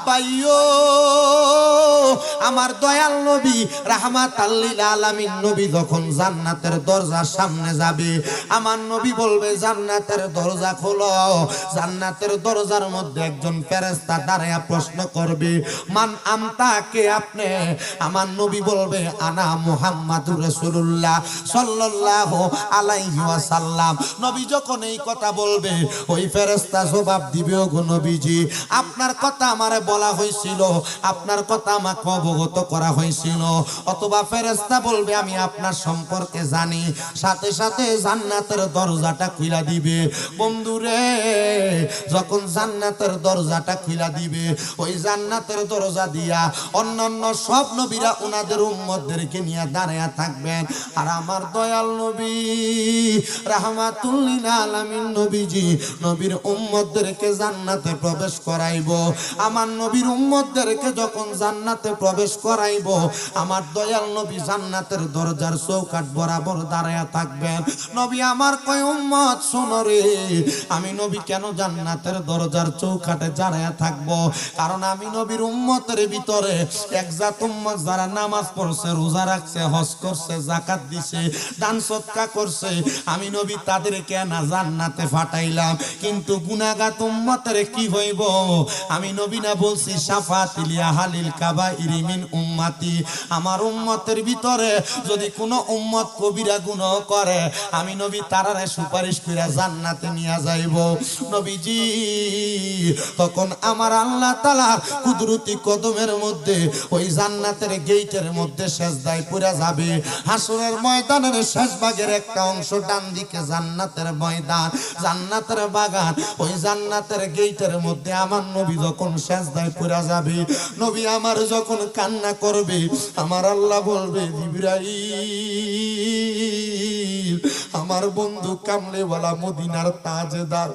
আব্বাইও আমার দয়াল নবী রাহমাতাল লিল আলামিন নবী যখন জান্নাতের দরজার সামনে যাবে আমার নবী বলবে জান্নাতের দরজা খোলো। জান্নাতের দরজার মধ্যে একজন ফেরেশতা দাঁড়ায়া প্রশ্ন করবে মান আমতা, কে আপনি? আমার নবী বলবে আনা মুহাম্মাদুর রাসূলুল্লাহ সাল্লাল্লাহু আলাইহি ওয়াসাল্লাম। নবী যখন এই কথা বলবে ওই ফেরেশতা জবাব দিবে ওগো নবীজি আপনার কথা আমারে বলা হয়েছিল, আপনার কথা আমাকে অবগত করা হয়েছিল। অথবা ফেরেশতা বলবে আমি আপনার সম্পর্কে জানি, সাথে সাথে জান্নাতের দরজাটা খুলে দিবে। বন্ধুরে যখন জান্নাতের দরজাটা খুলে দিবে ওই জান্নাতের দরজা দিয়া অন্যান্য সব নবীরা ওনাদের উম্মতদেরকে নিয়ে দাঁড়ায়া থাকবেন। আর আমার দয়াল নবী রাহমাতুল লিল আলামিন নবীজি নবীর উম্মতদেরকে জান্নাতে প্রবেশ করাইব। আমার নবীর উম্মতদেরকে যখন জান্নাতে প্রবেশ করাইব আমার দয়াল নবী জান্নাতের দরজার চৌকাঠ বরাবর দাঁড়ায়া থাকবেন। নবী আমার কয় উম্মত শোনো রে, আমি নবী কেন জান্নাতের দরজার চৌকাঠে দাঁড়ায়া থাকব? কারণ আমি নবীর উম্মতের ভিতরে একজাত উম্মত যারা নামাজ পড়ছে, রোজা রাখছে, হজ করছে, যাকাত দিছে, দান সদকা করছে, আমি নবী তাদেরকে না জান্নাতে ফাটাইলাম। কিন্তু গুনাহগার উম্মতের কি হইব? আমি নবী না বলছি শাফাআতুল আহলিল কাবাইরি মিন উম্মতি, আমার উম্মতের ভিতরে যদি কোনো উম্মত কবিরা গুনাহ করে আমি নবী তারারে সুপারিশ কইরা জান্নাতে নিয়ে যাইব। নবীজি তখন আমার আল্লাহ তাআলা কুদরতি কদমের মধ্যে ওই জান্নাতের গেটের মধ্যে সেজদায় পড়ে যাবে। হাসরের ময়দানের শেষ ভাগের একটা অংশ ডান দিকে জান্নাতের ময়দান, জান্নাতের বাগান, ওই জান্নাতের গেটের মধ্যে আমার নবী যখন সেজদায় পড়ে যাবে, নবী আমার যখন কান্না করবে আমার আল্লাহ বলবে জিবরাইল আমার বন্ধু কামলেওয়ালা মদিনার তাজদার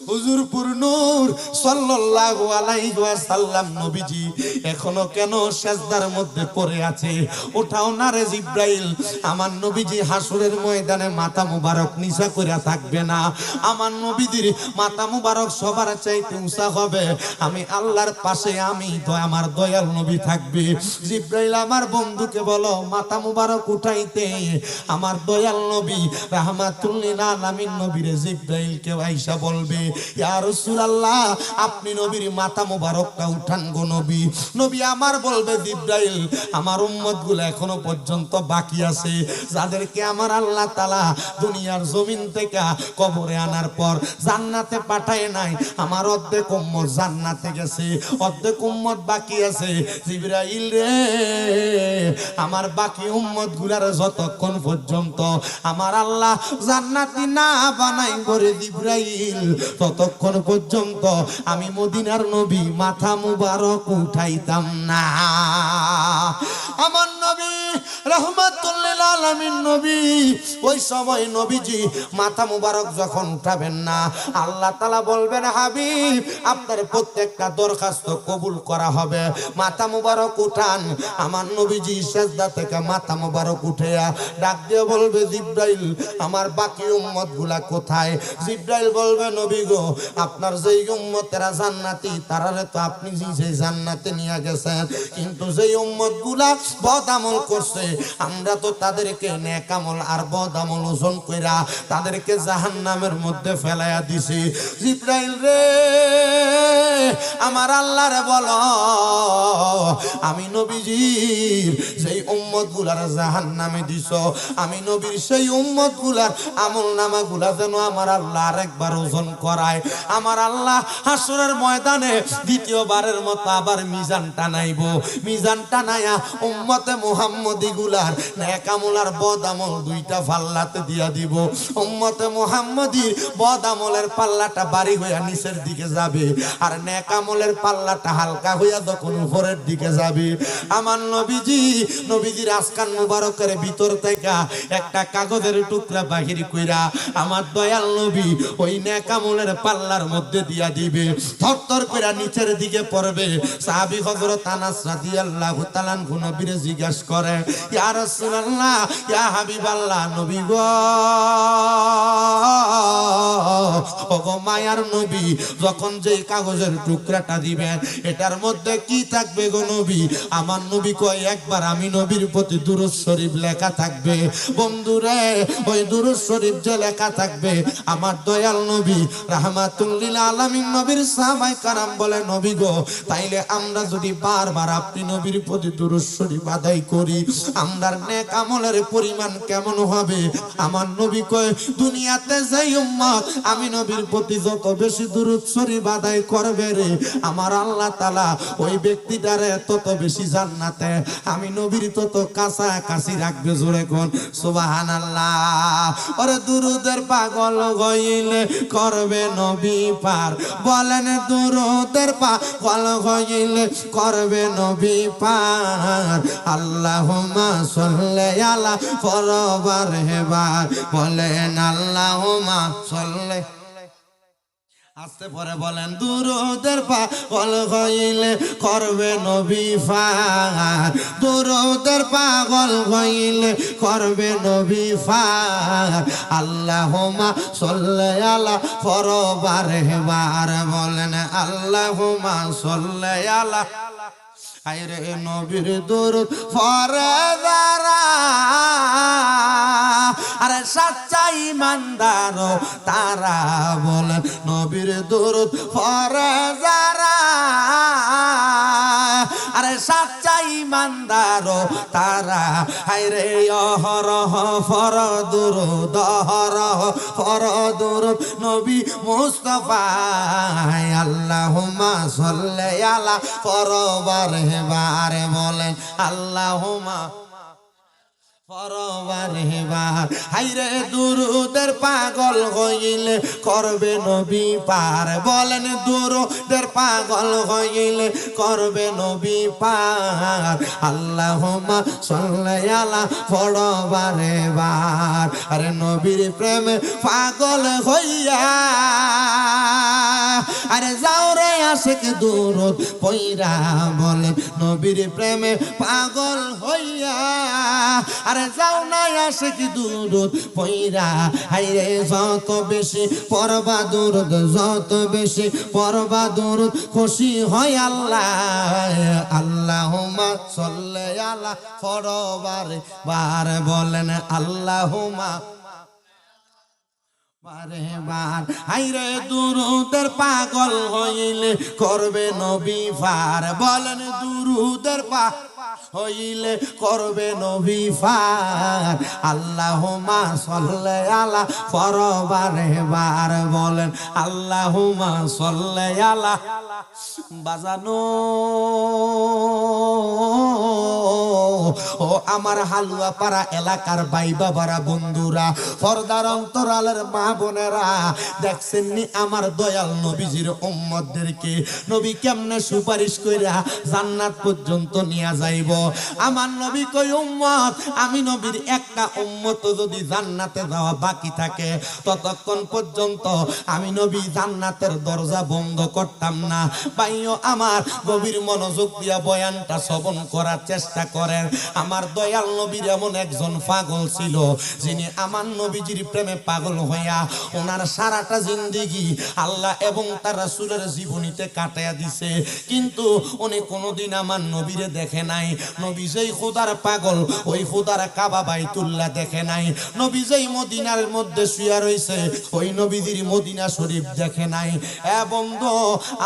হুজুরপুর নূর সাল্লাল্লাহু আলাইহি ওয়াসাল্লাম নবীজি এখনো কেন সেজদার মধ্যে পড়ে আছে? ওঠাও না রে জিবরাইল। আমার নবীজি হাসরের ময়দানে মাথা মুবারক নিচা করে থাকবে না, আমার নবীদের মাথা মুবারক সবার চাইতে উঁচা হবে। আমি আল্লাহর পাশে আমি তো আমার দয়াল নবী থাকবে। জিবরাইল আমার বন্ধুকে বলো মাথা মুবারক উঠাইতে। আমার দয়াল নবী রাহমাতুল লিল আলামিন নবীরে জিবরাইল কে আয়েশা বলবে ইয়া রাসূলুল্লাহ আপনি নবীর মাথা মুবারকটা উঠান গো নবী। নবী আমার বলবে জিবরাইল আমার উম্মতগুলো এখনো পর্যন্ত বাকি আছে, যাদেরকে আমার আল্লাহ তাআলা দুনিয়ার জমিন থেকে কবরে আনার পর জান্নাতে পাঠায় নাই, আমার অর্ধেক উম্মত জান্নাতে গেছে, অর্ধেক উম্মত বাকি আছে। জিবরাইল রে আমার বাকি উম্মত গুলার যতক্ষণ পর্যন্ত আমার আল্লাহ জান্নাতি না বানাই করে জিবরাইল ততক্ষণ পর্যন্ত আমি মদিনার নবী মাথা মুবারক উঠাইতাম না। আমার নবী রাহমাতুল লিল আলামিন নবী ওই সময় নবীজি মাথা মুবারক যখন উঠাবেন না আল্লাহ তাআলা বলবেন হাবিব আপনার প্রত্যেকটা দরখাস্ত কবুল করা হবে, মাথা মুবারক উঠান। আমার নবীজি সেজদা থেকে মাথা মুবারক উঠিয়া ডাক দিয়ে বলবে জিবরাইল আমার বাকি উম্মত গুলা কোথায়? জিবরাইল বলবে নবী গো আপনার যেই উম্মতেরা জান্নাতি তারারে তো আপনি সেই জান্নাতে নিয়ে গেছেন, কিন্তু যেই উম্মত গুলা বদ আমল করছে আমরা তো তাদেরকে নেক আমল আর বদ আমল ওজন কইরা তাদেরকে জাহান্নামের মধ্যে ফেলাইয়া দিছি। জিবরাইল রে আমার আল্লাহরে বলো আমি নবীজির যেই উম্মত গুলার জাহান্নামে দিছো আমি নবীর সেই উম্মত গুলার আমল নামা গুলা যেন আমার আল্লাহ আরেকবার ওজন করায়। আমার আল্লাহ হাসরের ময়দানে দ্বিতীয়বারের মতো আবার মিজান টানাইব, মিজান টানায়া উম্মতে মুহাম্মদী গুলার নেক আমল আর বদ আমল দুইটা পাল্লাতে দিয়া দিব। উম্মতে মুহাম্মদীর বদ আমলের পাল্লাটা ভারী হইয়া নিচের দিকে যাবে আর নেক আমলের পাল্লাটা হালকা হইয়া যখন উপরের দিকে হয়ে যাবে। আমার নবীজির আসকান মুবারকের ভিতর থেকে একটা কাগজের টুকরা বাহির কইরা আমার দয়াল নবী ওই নেক আমলের পাল্লার মধ্যে দিয়া দিবে, থরথর কইরা নিচের দিকে পড়বে। সাহাবী হযরত আনাস রাদিয়াল্লাহু তাআলা আনহু নবীরে জিজ্ঞাসা করে, ইয়া রাসূলুল্লাহ, ইয়া হাবিবাল্লাহ, নবী গো, ওগো মায়ার নবী, যখন যেই কাগজের টুকরাটা দিবেন এটার মধ্যে কি থাকবে গো নবী? আমার নবী কয়, একবার আমি নবীর প্রতি দুরূদ শরীফ লেখা থাকবে। বন্ধুরে, ওই দুরূদ শরীফ যে লেখা থাকবে, আমার দয়াল নবী রাহমাতুল লিল আলামিন নবীর সাহাবায়ে কারাম বলে, নবী গো, তাইলে আমরা যদি বারবার আপনি নবীর প্রতি দুরূদ শরীফ আদায় করি, আমরার নেক আমলের পরিমাণ কেমন হবে? আমার নবী কয়, দুনিয়াতে যেই উম্মত আমি নবীর প্রতি যত বেশি দুরূদ শরীফ আদায় করবে রে, আমার আল্লাহ তাআলা ওই ব্যক্তিটারে তত বেশি জান্নাতে আমি নবীর তত কাছাকাছি রাখবে। জোরে কোন সুবহানাল্লাহ। ওরে দুরুদের পাগল হইলে করবে নবী পার, বলেন দুরুদের পাগল হইলে করবে নবী পার। আল্লাহুম্মা সাল্লি আলা পরবার হেবার, বলেন আল্লাহুম্মা সাল্লি। আস্তে পরে বলেন, দুরুদের পাগল হইলে করবে নবী পার, দুরুদের পাগল হইলে করবে নবী পার। আল্লাহুম্মা সাল্লি আলা পরবার হেবার, বলেন আল্লাহুম্মা সাল্লি আলা। আইরে নবীর দুরূদ পড়ে যারা, আরে সচ্চা ঈমানদার তারা, বলেন নবীর দুরূদ পড়ে যারা, আরে সচ্চা ঈমানদার তারা। আইরে অহরহ পড় দুরূদ, অহরহ পড় দুরূদ নবী মুস্তাফা। আল্লাহুম্মা সাল্লি আলা পরবার হেবার, বলেন আল্লাহুম্মা পরবার হেবার। হাইরে দুরুদের পাগল হইলে করবে নবী পার, বলেন দুরুদের পাগল হইলে করবে নবী পার। আল্লাহুম্মা সাল্লি আলা পরবার হেবার। আরে নবীর প্রেমে পাগল হইয়া, আরে যাও রে আশিক দুরুদ পইরা, বলেন নবীর প্রেমে পাগল হইয়া, আরে যাও না আশিক দুরুদ পইরা। হাইরে যত বেশি পড়বা দুরুদ, যত বেশি পড়বা দুরুদ খুশি হয় আল্লাহ। আল্লাহুম্মা সাল্লি আলা পরবার বার, বলেন আল্লাহুম্মা বারে বার। হাইরে দুরুদের পাগল হইলে করবে নবী পার, বলেন দুরুদের পাগল হইলে করবে নবী পার। আল্লাহুম্মা সাল্লি আলা পরবার হেবার, বলেন আল্লাহুম্মা সাল্লি আলা। বাজানো ও আমার হালুয়া পাড়া এলাকার ভাই বাবারা, বন্ধুরা, পর্দার অন্তরালের মা বোনেরা, দেখছেন নি আমার দয়াল নবীজির উম্মতদেরকে নবী কেমনে সুপারিশ কইরা জান্নাত পর্যন্ত নিয়ে যাইব। আমার নবী কই, উম্মত, আমি নবীর একটা উম্মত যদি জান্নাতে যাওয়া বাকি থাকে ততক্ষণ পর্যন্ত আমি নবী জান্নাতের দরজা বন্ধ করতাম না। ভাইও আমার গভীর মনোযোগ দিয়া বয়ানটা শ্রবণ করার চেষ্টা করেন। আমার দয়াল নবীর এমন একজন পাগল ছিল, যিনি আমার নবীজির প্রেমে পাগল হইয়া ওনার সারাটা জিন্দেগি আল্লাহ এবং তার রাসূলের জীবনীতে কাটাইয়া দিছে, কিন্তু উনি কোনোদিন আমার নবীরে দেখে নাই। নবী যেই খোদার পাগল, ওই খোদার কাবা বাইতুল্লাহ দেখে নাই। নবী যেই মদিনার মধ্যে শুয়া রইছে, ওই নবীজির মদিনা শরীফ দেখে নাই। এ বন্ধু,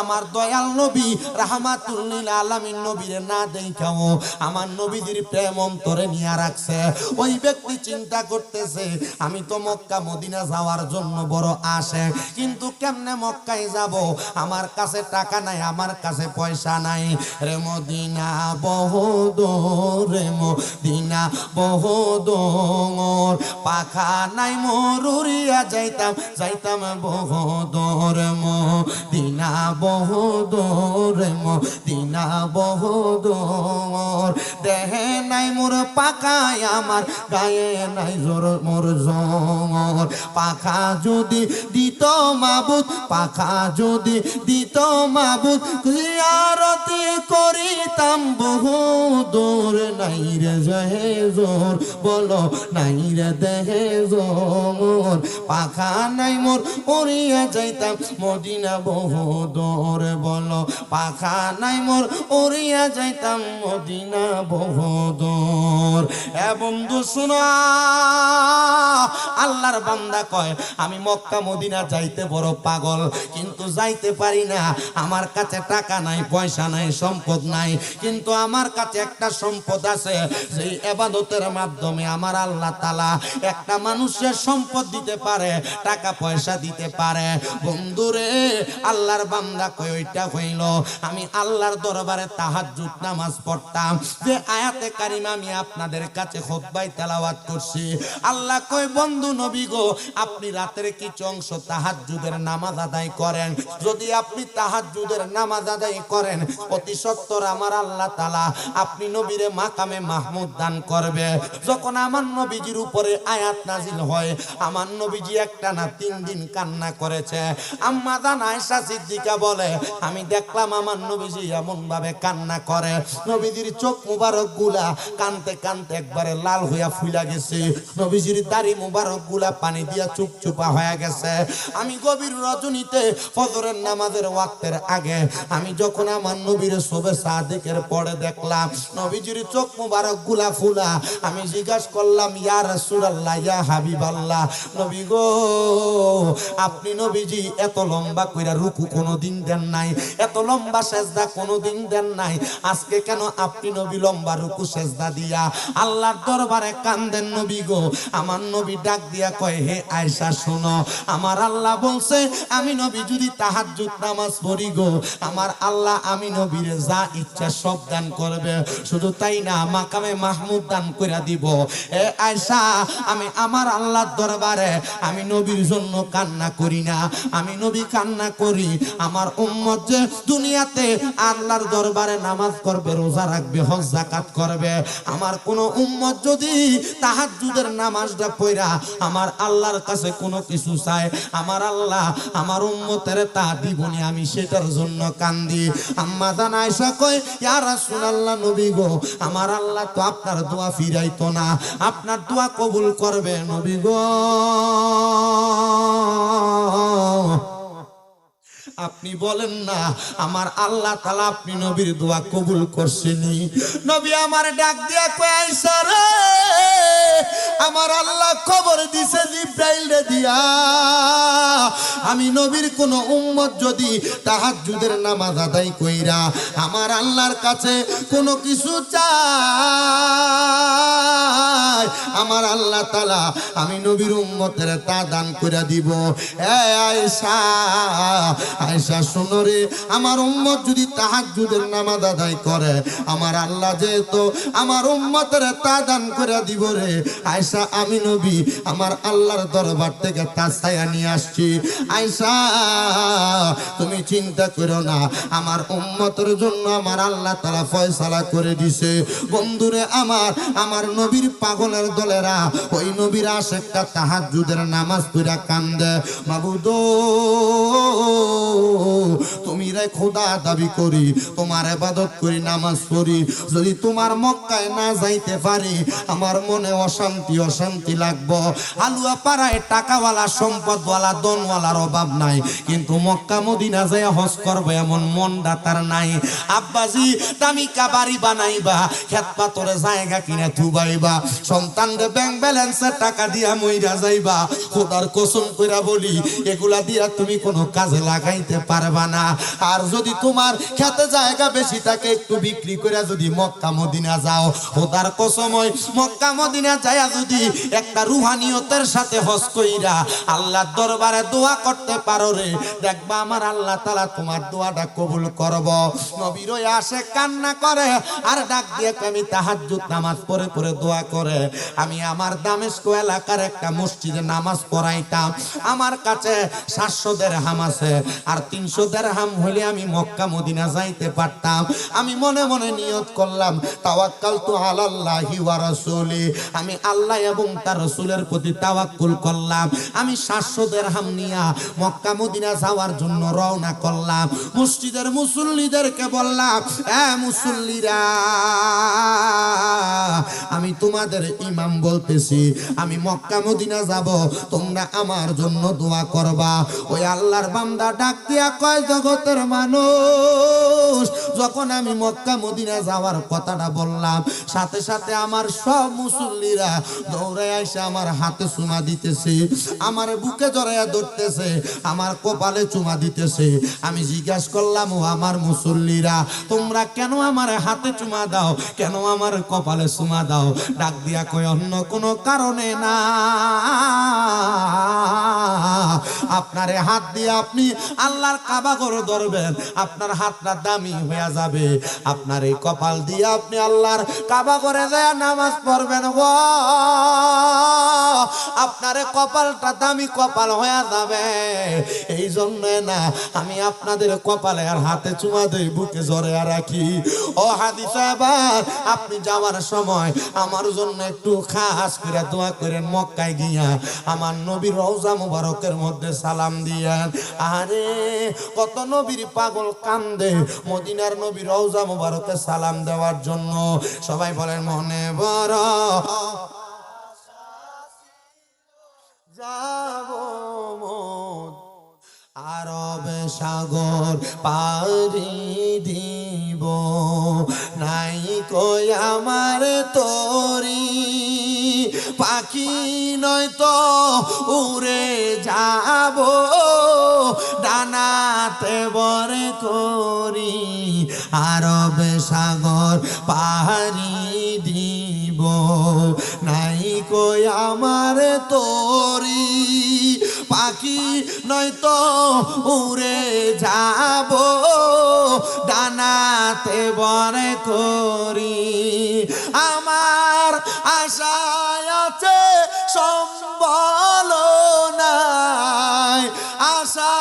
আমার দয়াল নবী রাহমাতুল লিল আলামিন নবীরে না দেখাও আমার নবীজির প্রেম অন্তরে নিয়ে রাখছে। ওই ব্যক্তি চিন্তা করতেছে আমি তো মক্কা মদিনা যাওয়ার জন্য বড় আশে, কিন্তু কেমনে মক্কায় যাব, আমার কাছে টাকা নাই, আমার কাছে পয়সা নাই। রে মদিনা বহুদূর, রে মদিনা বহুদূর, পাখা নাই মোর উড়িয়া যাইতাম, যাইতাম বহুদূর। মদিনা বহুদূর, রে মদিনা বহুদূর, দেহে নাই মোর পাখায়, আমার গায়ে নাই জোর মোর জোর। পাখা যদি দিত মাবুদ, পাখা যদি দিত মাবুদ, জিয়ারতি করিতাম বহুদূর। নাই রে দেহে জোর, বলো নাই রে দেহে জোর, পাখা নাই মোর উড়িয়া যাইতাম মদিনা বহুদূর। বলো পাখা নাই মোর উড়িয়া যাইতাম মদিনা বহুদূর। এ বন্ধু শুনো, আল্লাহর বান্দা কয় আমি মক্কা মদিনা যাইতে বড় পাগল, কিন্তু যাইতে পারি না। আমার কাছে টাকা নাই, পয়সা নাই, সম্পদ নাই, কিন্তু আমার কাছে একটা সম্পদ আছে, যেই ইবাদতের মাধ্যমে আমার আল্লাহ তাআলা একটা মানুষের সম্পদ দিতে পারে, টাকা পয়সা দিতে পারে। বন্ধুরে, আল্লাহর বান্দা কয় ওইটা হইল আমি আল্লাহর দরবারে তাহাজ্জুদ নামাজ পড়তাম। যে আয়াতে কারিমা আমি আপনাদের কাছে খুতবায় তেলাওয়াত করছি, আল্লাহ কয় বন্ধু নবী গো, আপনি রাতের কিছু অংশ তাহাজ্জুদের নামাজ আদায় করেন। যদি আপনি তাহাজ্জুদের নামাজ আদায় করেন, অতি সত্বর আমার আল্লাহ তাআলা আপনি নবীরে মাকামে মাহমুদ দান করবে। যখন আমার নবীজির উপরে আয়াত নাজিল হয়, আমার নবীজি একটা না 3 দিন কান্না করেছে। আম্মা জান আয়েশা সিদ্দিকা বলে আমি দেখলাম আমার নবীজি এমন ভাবে কান্না করে, নবীজির চোখ মুবারক গুলা কানতে কানতে একবারে লাল হইয়া ফুলা গেছে, নবীজির দাড়ি মুবারক গুলা পানি দিয়া চুপচুপা হয়ে গেছে। আমি গভীর রজনীতে ফজরের নামাজের ওয়াক্তের আগে আমি যখন আমার নবীর শোবে সাদিকের পরে দেখলাম নবীজির চোখ মুবারক গুলা ফুলা, আমি জিজ্ঞাসা করলাম ইয়া রাসূলুল্লাহ, ইয়া হাবিবাল্লাহ, নবী গো আপনি নবীজি এত লম্বা কইরা রুকু কোনোদিন দেন নাই, এত লম্বা সেজদা কোনোদিন দেন নাই, আজকে কেন আপনি নবী লম্বা রুকু সেজদা দিয়া আল্লাহর দরবারে কান্দেন নবী গো? আমার নবী ডাক দিয়া কয় হে আয়েশা শোনো, আমার আল্লাহ বলছে আমি নবী যদি তাহাজ্জুদ নামাজ পড়ি গো, আমার আল্লাহ আমি নবীর যা ইচ্ছা সব দান করবে, শুধু তাই না মাকামে মাহমুদ দান কইরা দিব। এ আয়েশা, আমি আমার আল্লাহর দরবারে আমি নবীর জন্য কান্না করি না, আমি নবী কান্না করি আমার উম্মত যে দুনিয়াতে আল্লাহর দরবারে নামাজ করবে, রোজা রাখবে, হজ যাকাত করবে, আমার কোন উম্মত যদি তাহাজ্জুদের নামাজটা পড়া আমার আল্লাহর কাছে কোনো কিছু চায়, আমার আল্লাহ আমার উম্মতের তা দিবনি, আমি সেটার জন্য কান্দি। আম্মা জান আয়েশা কয় ইয়া রাসূলুল্লাহ, নবী গো আমার আল্লাহ তো আপনার দোয়া ফিরাইতো না, আপনার দোয়া কবুল করবে নবী গো। আপনি বলেন না আমার আল্লাহ তাআলা আপনি নবীর দোয়া কবুল করছেনই? নবী আমার ডাক দিয়া কয় আয়েশা রে, আমার আল্লাহ খবর দিছে জিবরাইল রে দিয়া, আমি নবীর কোন উম্মত যদি তাহাজ্জুদের নামাজ আদায় কইরা আমার আল্লাহর কাছে কোনো কিছু চায়, আমার আল্লাহ তাআলা আমি নবীর উম্মতের তা দান কইরা দিব। এ আয়েশা, আয়েশা শোনো রে, আমার উম্মত যদি তাহাজ্জুদের নামাজ আদায় করে আমার আল্লাহ যেহেতু আমার উম্মতের তা দান কইরা দিব রে আয়েশা, আমি নবী আমার আল্লাহর দরবার থেকে তা ছায়া নিয়ে আসছি। আয়েশা তুমি চিন্তা করো না, আমার উম্মতের জন্য আমার আল্লাহ তাআলা ফয়সালা করে দিছে। বন্ধুরে আমার নবীর পাগলের দলেরা ওই নবীর আশিকটা তাহাজ্জুদের নামাজ পড়া কান্দে, মাবুদ তুমি রে খোদা দাবি করি, তোমার ইবাদত করি, নামাজ পড়ি, যদি তোমার মক্কায় না যাইতে পারি আমার মনে অশান্তি অশান্তি লাগবো। আলুয়া পাড়ায় টাকাওয়ালা সম্পদওয়ালা দনওয়ালার অভাব নাই, কিন্তু মক্কা মদিনা যায় হজ করবে এমন মনটা তার নাই। আব্বাজি দামিকা বাড়ি বানাইবা, খেত পাথরে জায়গা কিনে থুবাইবা, সন্তানরে ব্যাংক ব্যালেন্সে টাকা দিয়া মইরা যাইবা, খোদার কসম কইরা বলি এগুলা দিয়া তুমি কোনো কাজে লাগাইতে পারবা না। আর যদি তোমার খেতে জায়গা বেশি থাকে একটু বিক্রি করে যদি মক্কা মদিনা যাও, খোদার কসম ওই মক্কা মদিনা যায়া যদি একটা রুহানিয়তের সাথে হজ কইরা আল্লাহর দরবারে দোয়া করতে পারো রে, দেখবা আমার আল্লাহ তাআলা তোমার দোয়াটা কবুল করব। নবীর ওই আসে কান্না করে আর ডাক দিয়ে আমি তাহাজ্জুদ নামাজ পড়ে পড়ে দোয়া করে আমি আমার দামেস্ক এলাকার একটা মসজিদে নামাজ পড়াইতাম। আমার কাছে 700 দিরহাম আছে, আর 300 দিরহাম হলে আমি মক্কা মদিনা যাইতে পারতাম। আমি মনে মনে নিয়ত করলাম তাওয়াক্কালতু আলাল্লাহি ওয়া রাসূলি, আমি আল্লাহ এবং তার রাসূলের প্রতি তাওয়াক্কুল করলাম। আমি 700 দিরহাম নিয়া মক্কা মদিনা যাওয়ার জন্য রওনা করলাম। মসজিদের মুসল্লিদেরকে বললাম, এ মুসল্লিরা, আমি তোমাদের ইমাম বলতেছি, আমি মক্কা মদিনা যাব, তোমরা আমার জন্য দোয়া করবা। ওই আল্লাহর বান্দা ডাক দিয়া কয়, জগতের মানুষ, যখন আমি মক্কা মদিনা যাওয়ার কথাটা বললাম, সাথে সাথে আমার সব মুসল্লিরা দৌড়ে এসে আমার হাতে চুমা দিতেছে, আমার বুকে জড়াইয়া ধরতেছে, আমার কপালে চুমা দিতেছে। আমি জিজ্ঞাসা করলাম, ও আমার মুসল্লিরা, তোমরা কেন আমার হাতে চুমা দাও, কেন আমার কপালে চুমা দাও? ডাক দিয়া কয়, অন্য কোনো কারণে না, আপনারে হাত দিয়ে আপনি আল্লাহর কাবা ঘর ধরবেন, আপনার হাতটা দামি হয়ে যাবে, আপনার এই কপাল দিয়ে আপনি আল্লাহর কাবা ঘরে যায় নামাজ পড়বেন, গো আপনার কপালটা দামি কপাল হয়ে যাবে। এই জন্য না আমি আপনাদের কপালে আর হাতে চুমা দেই, বুকে জড়াইয়া রাখি। ও হাদি সাহেব, আপনি যাওয়ার সময় আমার জন্য একটু খাস করে দোয়া করেন, মক্কায় গিয়া আমার নবীর রওজা মুবারকের মধ্যে সালাম দিয়েন। আরে কত নবীর পাগল কান্দে মদিনার নবীর রওজা মুবারকে সালাম দেওয়ার জন্য। সবাই বলেন, মনে বড় যাব আরব সাগর পাড়ি দিব, নাই কই আমার তরি, পাখি নয়তো উড়ে যাব ডানাতে বরে করি, আরব সাগর পাড়ি দিব, নাই কই আমার তরি, পাখি নয়তো উড়ে যাব ডানাতে বরে করি। আমার আশায় আছে সম্বল নাই, আশা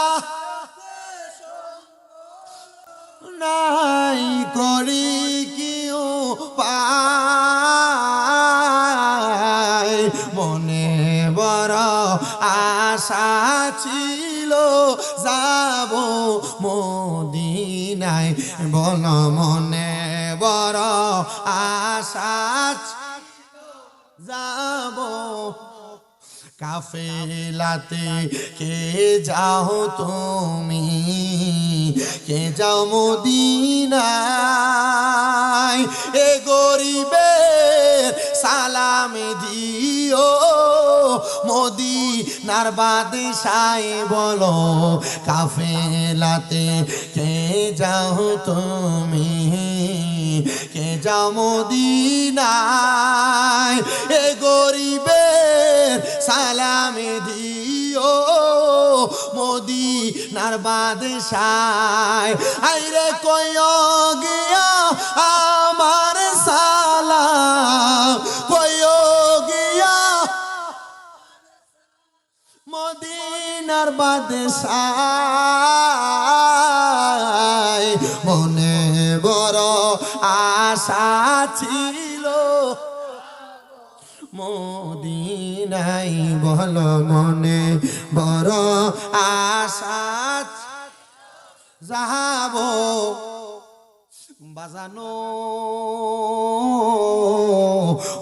নাই করি কি উপায়, মনে বড় আশা ছিল যাব মদিনায়, বল মনে বড় আশা যাব। কাফেলাতে কে যাও তুমি, কে যাও মদিনায়, এ গরিবের সালাম দিও মদিনার বাদশাহ বলো। কাফেলাতে কে যাও তুমি, কে যাও মদিনায়, এ গরিবের সালাম দিও মদিনার বাদশাহ। আইরে কইও গিয়া আমার সালাম, কইও গিয়া মদিনার বাদশাহ। মনে বড় আশা ছিল মদিনায়, বলো মনে বড় আশা যাব। বাজানো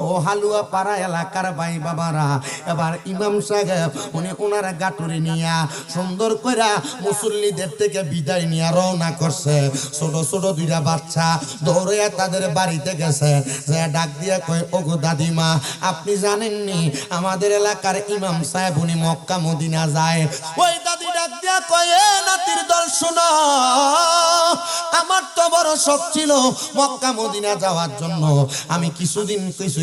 ও হালুয়া পাড়া এলাকার ভাই বাবারা, এবার ইমাম সাহেব উনি ওনার গাটুরি নিয়া সুন্দর কইরা মুসল্লিদের থেকে বিদায় নিয়ে রওনা করছে। ছোট ছোট দুইটা বাচ্চা দৌড়ে তাদের বাড়িতে গেছে, যে ডাক দিয়া কয়, ওগো দাদিমা, আপনি জানেননি আমাদের এলাকার ইমাম সাহেব উনি মক্কা মদিনা যায়। ওই দাদি ডাক দিয়া কয়, এ নাতির দল শোনো, আমার তো বড় শখ ছিল মক্কা মদিনা যাওয়ার জন্য। আমি কিছুদিন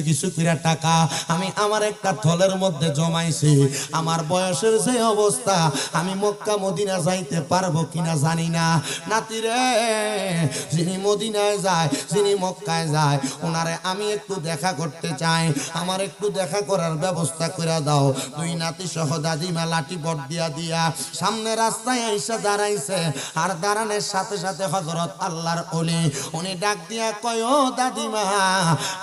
কিছু করে টাকা আমি আমার একটা থলের মধ্যে জমাইছি। আমার বয়সের যে অবস্থা, আমি মক্কা মদিনা যাইতে পারবো কিনা জানি না। নাতিরে, যিনি মদিনায় যায়, যিনি মক্কায় যায়, ওনারে আমি একটু দেখা করতে চাই, আমার একটু দেখা করার ব্যবস্থা করে দাও। দুই নাতি সহ দাদিমা লাঠি বট দিয়া সামনে রাস্তায় এসে দাঁড়াইছে। আর দাঁড়ানোর সাথে সাথে হযরত আল্লাহর ওলি উনি ডাক দিয়া কয়, ও দাদিমা,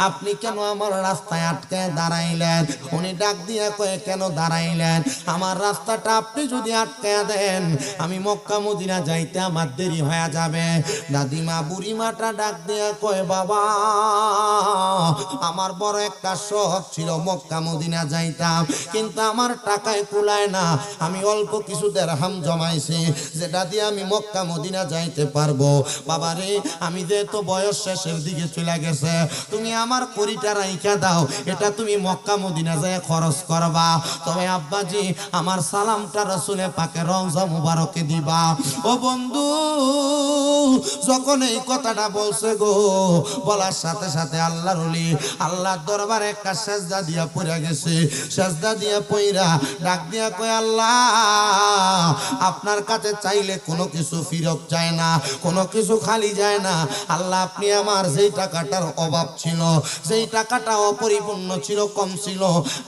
আপনি কেন আমার রাস্তায় আটকে দাঁড়াইলেন? উনি ডাক দিয়া কয়, কেন দাঁড়াইলেন? আমার রাস্তাটা আপনি যদি আটকে দেন, আমি মক্কা মদিনা যাইতে আমার দেরি হয়ে যাবে। দাদিমা বুড়িমাটা ডাক দিয়া কয়, বাবা, আমার বড় একটা শখ ছিল মক্কা মদিনা যাইতাম, কিন্তু আমার টাকায় কুলায় না। আমি অল্প কিছু দিরহাম জমাইছি, যেটা দিয়ে আমি মক্কা মদিনা যাইতে পারবো। বাবারে, আমি যেহেতু বয়স শেষের দিকে চলে গেছে, তুমি আমার কোটিটা রাইখা দাও, এটা তুমি মক্কা মদিনা যায় খরচ করবা। তবে আব্বাজি, আমার সালামটা রাসূলে পাকের রওজা মুবারকে দিবা। ও বন্ধু, যখন এই কথাটা বলছে গো, বলার সাথে সাথে আল্লাহর ওলি আল্লাহর দরবারে একটা সেজদা দিয়া পড়ে গেছে। সেজদা দিয়া পইরা ডাক দিয়া কয়, আল্লাহ, আপনার কাছে চাইলে কোনো কিছু ফিরত যায় না, কোনো কিছু খালি যায় না। আল্লাহ, আপনি আমার যেই টাকাটার অভাব ছিল, যেই টাকাটা অপরিপূর্ণ ছিল, কম ছিল,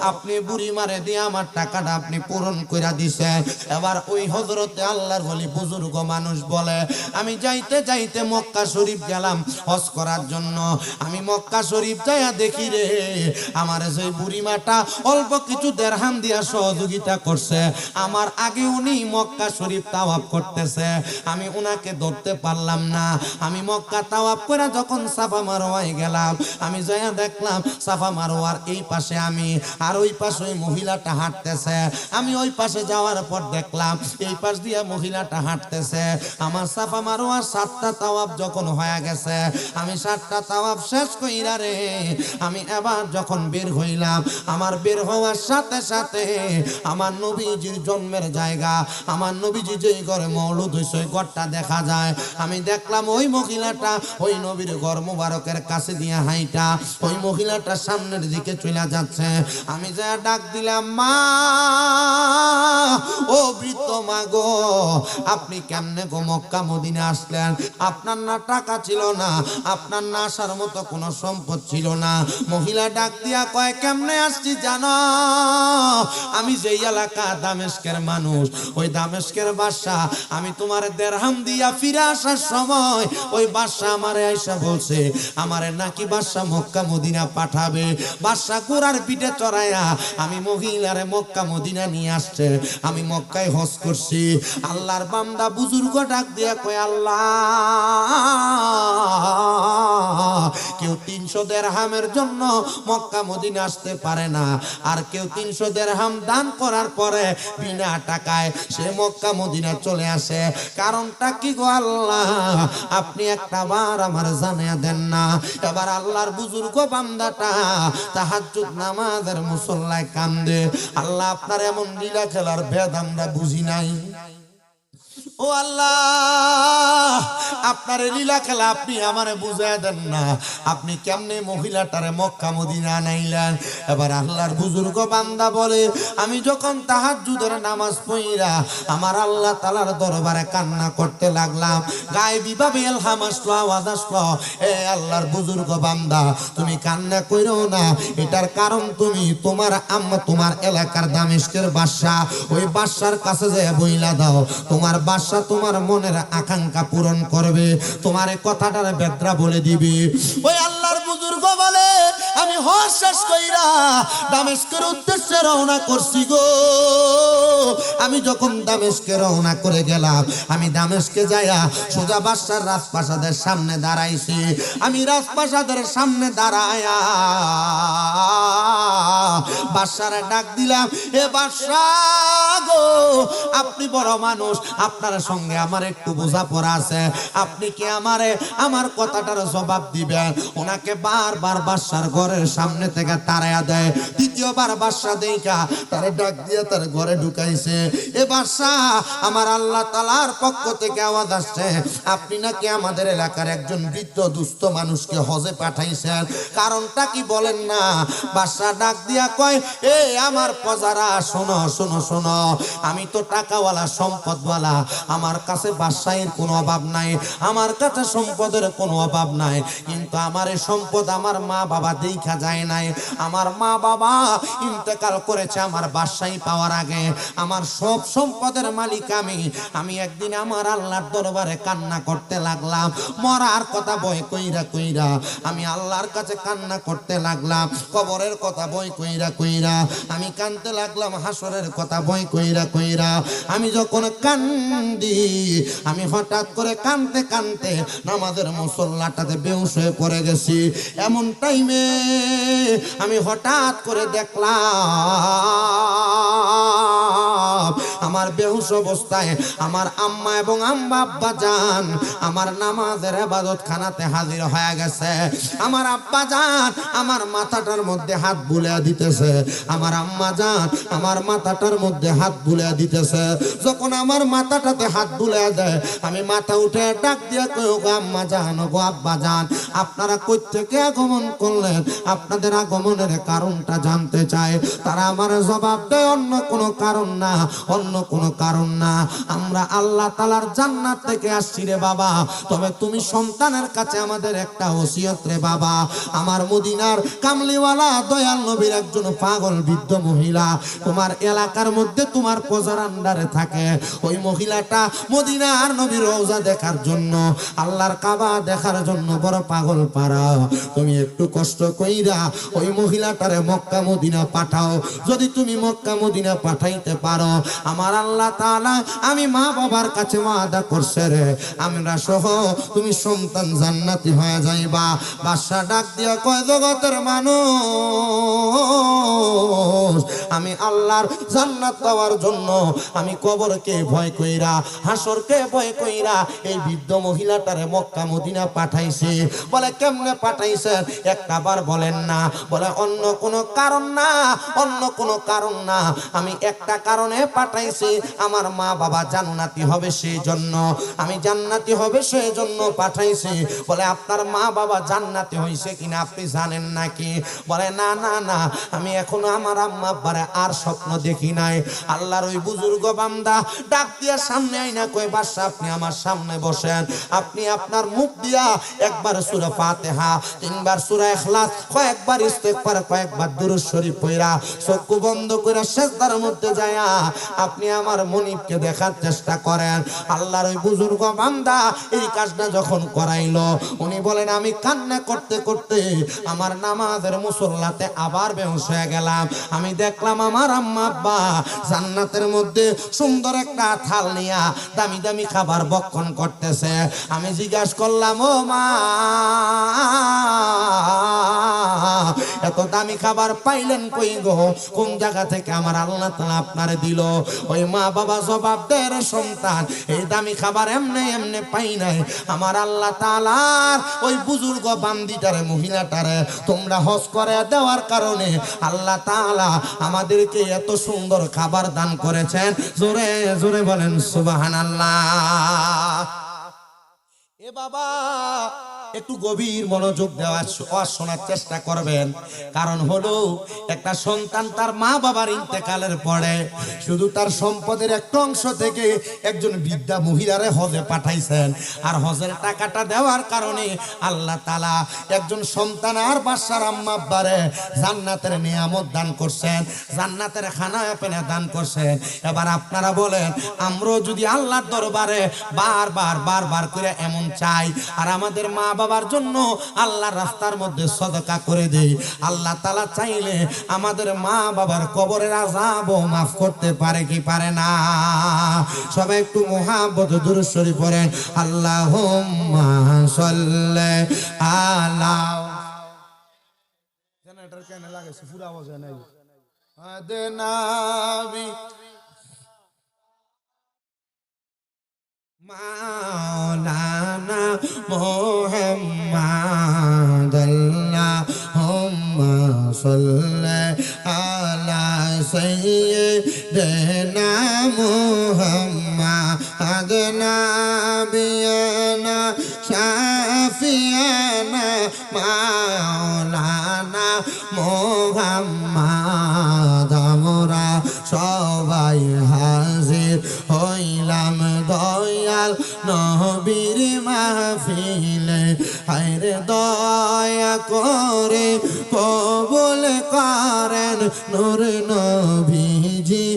আপনি বুড়ি মারে দিয়ে আমার টাকাটা আপনি পূরণ করে দিছেন। এবার ওই হযরতে আল্লাহর ওলি বুজুর্গ মানুষ বলে, আমি যাইতে যাইতে মক্কা শরীফ গেলাম হজ করার জন্য। আমি মক্কা শরীফ যাইয়া দেখি রে, আমার সেই বুড়িমাটা অল্প কিছু দিরহাম দিয়া সহযোগিতা করছে। আমার আগে উনি মক্কা শরীফ তাওয়াফ করতেছে, আমি উনাকে ধরতে পারলাম না। আমি মক্কা তাওয়াফ করে যখন সাফা মারওয়ায় গেলাম, আমি যাইয়া দেখলাম সাফা মারওয়ার এই পাশে আমি, আর ওই পাশে ওই মহিলাটা হাঁটতেছে। আমি ওই পাশে যাওয়ার পর দেখলাম এই পাশ দিয়ে মহিলাটা হাঁটতেছে। আমার সাফা মারওয়ার 7টা তাওয়াফ যখন হয়ে গেছে, আমি 7টা তাওয়াফ শেষ কইরা রে, আমি এবার যখন বের হইলাম, আমার বের হওয়ার সাথে সাথে আমার নবীজির জন্মের জায়গা, আমার নবীজি যেই ঘরে মওলুদ হইছে ঘরটা দেখা যায়। আমি দেখলাম ওই মহিলাটা ওই নবীর ঘর মুবারকের কাছে দিয়ে হাইটা ওই মহিলাটা সামনের দিকে চলে যাচ্ছে। আমি যা ডাক দিলাম, মা, ও বৃদ্ধ মা গো, আপনি কেমনে গো মক্কা মদিনা আসলেন? আপনার না টাকা ছিল না, আপনার না আসার মতো কোনো সম্পদ ছিল না। মহিলা ডাক দিয়া কয়, কেমনে আসছি জানো? আমি যেই এলাকা দামেস্কের মানুষ, ওই দামেস্কের বাদশা, আমি তোমার দিরহাম দিয়া ফিরে আসার সময় ওই বাদশা আমারে আইসা বলছে, আমারে নাকি বাদশা মক্কা মদিনা পাঠাবে। বাদশা ঘোড়ার পিঠে চড়াইয়া আমি মহিলারে মক্কা মদিনা নিয়ে আসছে, আমি মক্কায় হজ করছি। আল্লাহর বান্দা বুজুর্গ ডাক দিয়া কয়, আল্লাহ, কেউ 300 দিরহামের জন্য মক্কা মদিনা আসতে পারে না, আর কেউ 300 দিরহাম দান করার পরে বিনা টাকায় সে মক্কা মদিনা চলে আসে। কারণটা কি গো আল্লাহ, আপনি একটা বার আমার জানিয়ে দেন না। এবার আল্লাহর বুজুর্গ বান্দাটা তাহাজ্জুদ নামাজের মুসল্লায় কান্দে, আল্লাহ, আপনার এমন লীলা খেলার ভেদ আমরা বুঝি নাই। ও আল্লাহ, আপনার লীলা খেলা আপনি আমারে বুঝায় দেন না, আপনি কেমনে মহিলাটারে মক্কা মদিনা আনাইলেন? এবার আল্লাহর বুজুর্গ বান্দা বলে, আমি যখন তাহাজ্জুদের নামাজ পড়িরা আমার আল্লাহ তাআলার দরবারে কান্না করতে লাগলাম, গায়েবী ভাবে ইলহাম আসলো, আওয়াজ আসলো, এ আল্লাহর বুজুর্গ বান্দা, তুমি কান্না কইরো না, এটার কারণ তুমি তোমার আম্মা, তোমার এলাকার দামেস্কের বাদশা, ওই বাদশার কাছে যায় বইলা দাও, তোমার বাদশা তোমার মনের আকাঙ্ক্ষা পূরণ করবে, তোমার কথাটার বেদরা বলে দিবে। ওই আল্লাহর বুজুর্গ বলে, আমি আমি হজ শেষ কইরা দামেস্কের উদ্দেশ্যে রওনা করছি গো। আমি যখন দামেস্কে রওনা করে গেলাম, আমি দামেস্কে যাইয়া সোজা বাদশার রাজপ্রাসাদের সামনে দাঁড়াইছি। আমি রাজপ্রাসাদের সামনে দাঁড়ায়া বাদশারে ডাক দিলাম, এ বাদশাহ গো, আপনি বড় মানুষ, আপনার সঙ্গে আমার একটু বোঝাপড়া আছে, আপনি কি আমারে আমার কথাটার জবাব দিবেন? ওনাকে বারবার বাদশার ঘরের সামনে থেকে তাড়াইয়া দেয়। দ্বিতীয়বার বাদশা দেখা তারে ডাক দিয়ে তার ঘরে ঢুকাইছে। এ বাদশাহ, আমার আল্লাহ তাআলার পক্ষ থেকে আওয়াজ আসছে, আপনি নাকি আমাদের এলাকার একজন বৃদ্ধ দুস্থ মানুষকে হজে পাঠাইছেন, কারণটা কি বলেন না? বাদশা ডাক দিয়া কয়, এ আমার প্রজারা, শোনো শোনো শোনো, আমি তো টাকাওয়ালা সম্পদওয়ালা, আমার কাছে বাদশাহীর কোনো অভাব নাই, আমার কাছে সম্পদের কোনো অভাব নাই, কিন্তু আমার এই সম্পদ আমার মা বাবা দেখা যায় নাই। আমার মা বাবা ইন্তেকাল করেছে আমার বাদশাহী পাওয়ার আগে। আমার সব সম্পদের মালিক আমি একদিন আমার আল্লাহর দরবারে কান্না করতে লাগলাম, মরার কথা ভয় কইরা কইরা আমি আল্লাহর কাছে কান্না করতে লাগলাম, কবরের কথা ভয় কইরা কইরা আমি কাঁদতে লাগলাম, হাসরের কথা ভয় কইরা কইরা আমি যখন কান্দি, আমি হঠাৎ করে কাঁদতে কাঁদতে নামাজের মুসল্লাটাতে বেহুশ হয়ে পড়ে গেছি। এমন টাইমে আমি হঠাৎ করে দেখলাম আমার বেহুশ অবস্থায় আমার আম্মা এবং আম্মা আব্বা জান আমার নামাজের ইবাদত খানাতে হাজির হয়ে গেছে। আমার আব্বা জান আমার মাথাটার মধ্যে হাত বুলিয়ে দিতেছে, আমার আম্মা জান আমার মাথাটার মধ্যে হাত বুলিয়ে দিতেছে। যখন আমার মাথাটাতে হাত বুলিয়ে দেয়, আমি মাথা উঠে ডাক দিয়ে কই, গো আম্মা জান, গো আব্বা জান, আপনারা কই থেকে আগমন করলেন? আপনাদের আগমনের কারণটা জানতে চাই। তারা আমার জবাব দেয়, অন্য কোনো কারণ না, অন্য কোনো কারণ না, আমরা আল্লাহ তাআলার জান্নাত থেকে আসছি রে বাবা, তবে তুমি সন্তানের কাছে আমাদের একটা ওসিয়ত রে বাবা। আমার মদিনার কামলিওয়ালা দয়াল নবীর একজন পাগল বৃদ্ধ মহিলা তোমার এলাকার মধ্যে তোমার প্রজার আন্ডারে থাকে। ওই মহিলাটা মদিনার নবীর রওজা দেখার জন্য, আল্লাহর কাবা দেখার জন্য বড় পাগল পারা। তুমি একটু কষ্ট কইরা ওই মহিলাটারে মক্কা মদিনা পাঠাও। যদি তুমি মক্কা মদিনা পাঠাইতে পারো, আমার আল্লাহ তাআলা আমি মা বাবার কাছে ওয়াদা করছে রে, আমরা সহ তুমি সন্তান জান্নাতি হয়ে যাইবা। বাদশা ডাক দিয়া কয়, জগতের মানুষ, আমি আল্লাহর জান্নাত পাওয়ার জন্য আমি কবরকে ভয় কইরা, হাসরকে ভয় কইরা এই বৃদ্ধ মহিলাটারে মক্কা মদিনা পাঠাইছি। বলে কেমনে পাঠাইছেন? একটাবার বলেন না। বলে অন্য কোনো কারণ না, অন্য কোনো কারণ না, আমি একটা কারণে পাঠাইছি, আমার মা বাবা জান্নাতি হবে সেই জন্য, আমি জান্নাতি হবে সেই জন্য পাঠাইছি। বলে আপনার মা বাবা জান্নাতি হইছে কিনা আপনি জানেন নাকি? বলে না না না, আমি এখনো আমার আম্মা আব্বারে আর স্বপ্ন দেখি নাই। আল্লাহর ওই বুজুর্গ বান্দা ডাক দিয়া সামনে আইনা কই, বাদশা আপনি আমার সামনে বসেন, আপনি আপনার মুখ দিয়া একবার সূরা ফাতিহা, তিনবার সূরা ইখলাস, কয়েকবার ইস্তিগফার, কয়েকবার দুরূদ শরীফ পড়া চক্ষু বন্ধ করে সিজদার মধ্যে যায়া আপনি আমার মনিবকে দেখার চেষ্টা করেন। আল্লাহর ওই বুজুর্গ বান্দা এই কাজটা যখন করাইলো, উনি বলেন আমি কান্না করতে করতে আমার নামাজের মুসল্লাতে আবার বেহুশ হয়ে গেলাম। আমি দেখলাম আমার আম্মা আব্বা জান্নাতের মধ্যে সুন্দর একটা থাল নিয়া দামি দামি খাবার ভক্ষণ করতেছে। আমি জিজ্ঞাসা করলাম, ও মা, এত দামি খাবার পাইলেন কই গো? কোন জায়গা থেকে আমার আল্লাহ তাআলা আপনারে দিল? ওই মা বাবা জবাব দেয়, রে সন্তান, এই দামি খাবার এমনে এমনে পাই নাই, আমার আল্লাহ তাআলার ওই বুজুর্গ বান্দিটারে, মহিলাটারে তোমরা হজ করে দেওয়ার কারণে আল্লাহ তাআলা আমাদেরকে এত সুন্দর খাবার দান করেছেন। জোরে জোরে বলেন সুবহানাল্লাহ। এ বাবা, একটু গভীর মনোযোগ দেওয়ার শোনার চেষ্টা করবেন। কারণ হলো একটা সন্তান তার মা বাবার ইন্তেকালের পরে শুধু তার সম্পদের একটা অংশ থেকে একজন বৃদ্ধা মহিলারে হজে পাঠাইছেন, আর হজের টাকাটা দেওয়ার কারণে আল্লাহ তাআলা একজন সন্তান আর বাদশার আম্মা আব্বারে জান্নাতের নিয়ামত দান করছেন, জান্নাতের খানা পেনা দান করছেন। এবার আপনারা বলেন, আমরাও যদি আল্লাহর দরবারে বারবার বারবার করে এমন চাই, আর আমাদের মা বাবা বাবার জন্য আল্লাহ রাস্তার মধ্যে সদকা করে দেই, আল্লাহ তাআলা চাইলে আমাদের মা বাবার কবরের আযাবও মাফ করতে পারে কি পারে না? সবাই একটু মুহাব্বত দুরূদ শরীফ পড়েন। আল্লাহুম্মা সাল্লি আলা জেনারেটর কেন লাগাইছে পুরো আওয়াজ নাই আদনাবি মাওলানা মুহাম্মাদ আল্লাহুম্মা সাল্লি আলা সাইয়্যিদিনা মুহাম্মাদ নাবিয়ানা শাফিয়ানা মাওলানা মুহাম্মাদ আমরা সবাই হাজির হইলাম দয়াল নবীর মাহফিলে, হায়রে দয়া করে কবুল করেন নূর নবীজি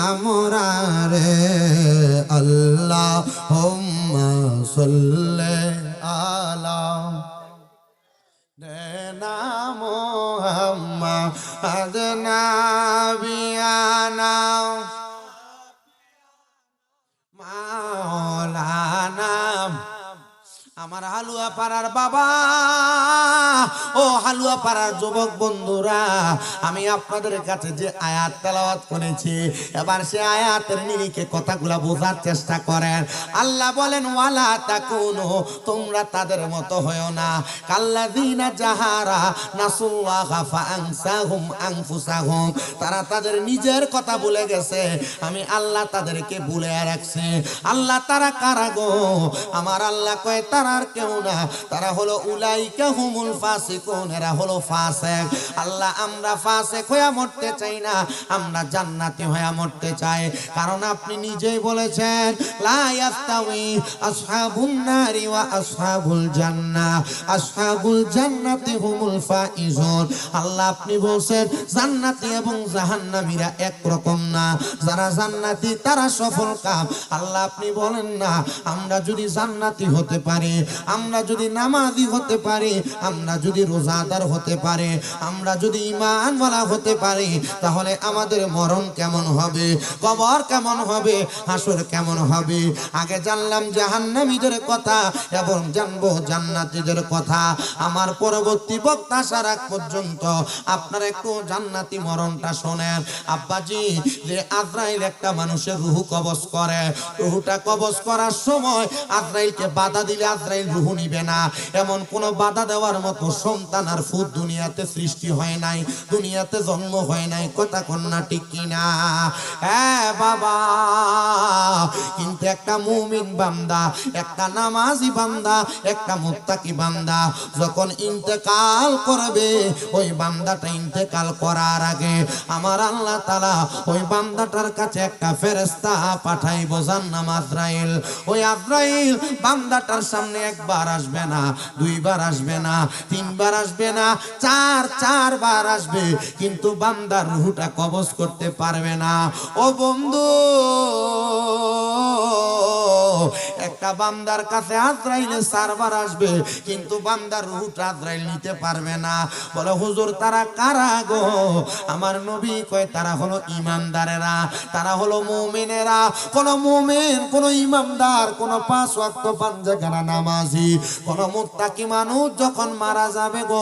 আমরা রে। আল্লাহুম্মা সাল্লি আলা দেনা মুহাম্মাদ নাবিয়ানা মাওলানা। আমার হালুয়া পাড়ার বাবা ও হালুয়া পাড়ার যুবক বন্ধুরা, আমি আপনাদের কাছে যে আয়াত তেলাওয়াত করেছি এবার সে আয়াতের নিরিখে কথাগুলা বোঝার চেষ্টা করেন। আল্লাহ বলেন ওয়ালা তাকুনু, তোমরা তাদের মতো হয়ো না, কাল্লাযিনা জাহারা নাসুল্লাহা ফাআনসাহুম আনফুসাহুম, তারা তাদের নিজের কথা ভুলে গেছে, আমি আল্লাহ তাদেরকে ভুলে রাখছি। আল্লাহ তারা কারা গো? আমার আল্লাহ কয় তারা আর কেউ না, তারা হলো উলাইকা হুমুল ফাসিকুন, এরা হলো ফাসিক। আল্লাহ আমরা ফাসিক হয়ে মরতে চাই না, আমরা জান্নাতি হয়ে মরতে চাই, কারণ আপনি নিজেই বলেছেন লা ইয়াস্তাউই আসহাবুন নারি ওয়া আসহাবুল জান্নাহ, আসহাবুল জান্নাতি হুমুল ফাইজুন। আল্লাহ আপনি বলেন জান্নাতি এবং জাহান্নামীরা এক রকম না, যারা জান্নাতি তারা সফল কাম। আল্লাহ আপনি বলেন না আমরা যদি জান্নাতি হতে পারি, আমরা যদি নামাজি হতে পারি, আমরা যদি রোজাদার হতে পারি, আমরা যদি ঈমানওয়ালা হতে পারি, তাহলে আমাদের মরণ কেমন হবে, কবর কেমন হবে, হাসর কেমন হবে। আগে জানলাম জাহান্নামীদের কথা এবং জানবো জান্নাতীদের কথা। আমার পরবর্তী বক্তা আসার আগ পর্যন্ত আপনারা একটু জান্নাতি মরণটা শোনেন। আব্বাজি, যে আজরাইল একটা মানুষের রূহ কবজ করে, রূহটা কবজ করার সময় আজরাইলকে বাধা দিলে আজরাইল রূহ নিবে না, এমন কোন বাধা দেওয়ার মতো সন্তান আর ফুত দুনিয়াতে সৃষ্টি হয় নাই, দুনিয়াতে জন্ম হয় নাই। কথা কন্যা ঠিক কিনা? হ্যাঁ বাবা, কিন্তু একটা মুমিন বান্দা, একটা নামাজি বান্দা, একটা মুত্তাকি বান্দা যখন ইন্তেকাল করবে, ওই বান্দাটা ইন্তেকাল করার আগে আমার আল্লাহ তাআলা ওই বান্দাটার কাছে একটা ফেরেশতা পাঠাইবো, যার নাম আজরাইল। ওই আজরাইল বান্দাটার সামনে একবার আসবে না, দুইবার আসবে না, তিনবার আসবে না, চারবার আসবে, কিন্তু বান্দার রূহটা কবজ করতে পারবে না। ও বন্ধু, একটা বান্দার কাছে আজরাইল চারবার আসবে, কিন্তু বান্দার রূহটা আজরাইল নিতে পারবে না। বলে হুজুর তারা কারা গো? আমার নবী কয় তারা হলো ঈমানদারেরা, তারা হলো মুমিনেরা। কোন মুমিন, কোন ঈমানদার, কোন পাঁচ ওয়াক্ত পাঁচগানা নামাজি, কোন মুত্তাকি মানুষ যখন মারা যাবে গো,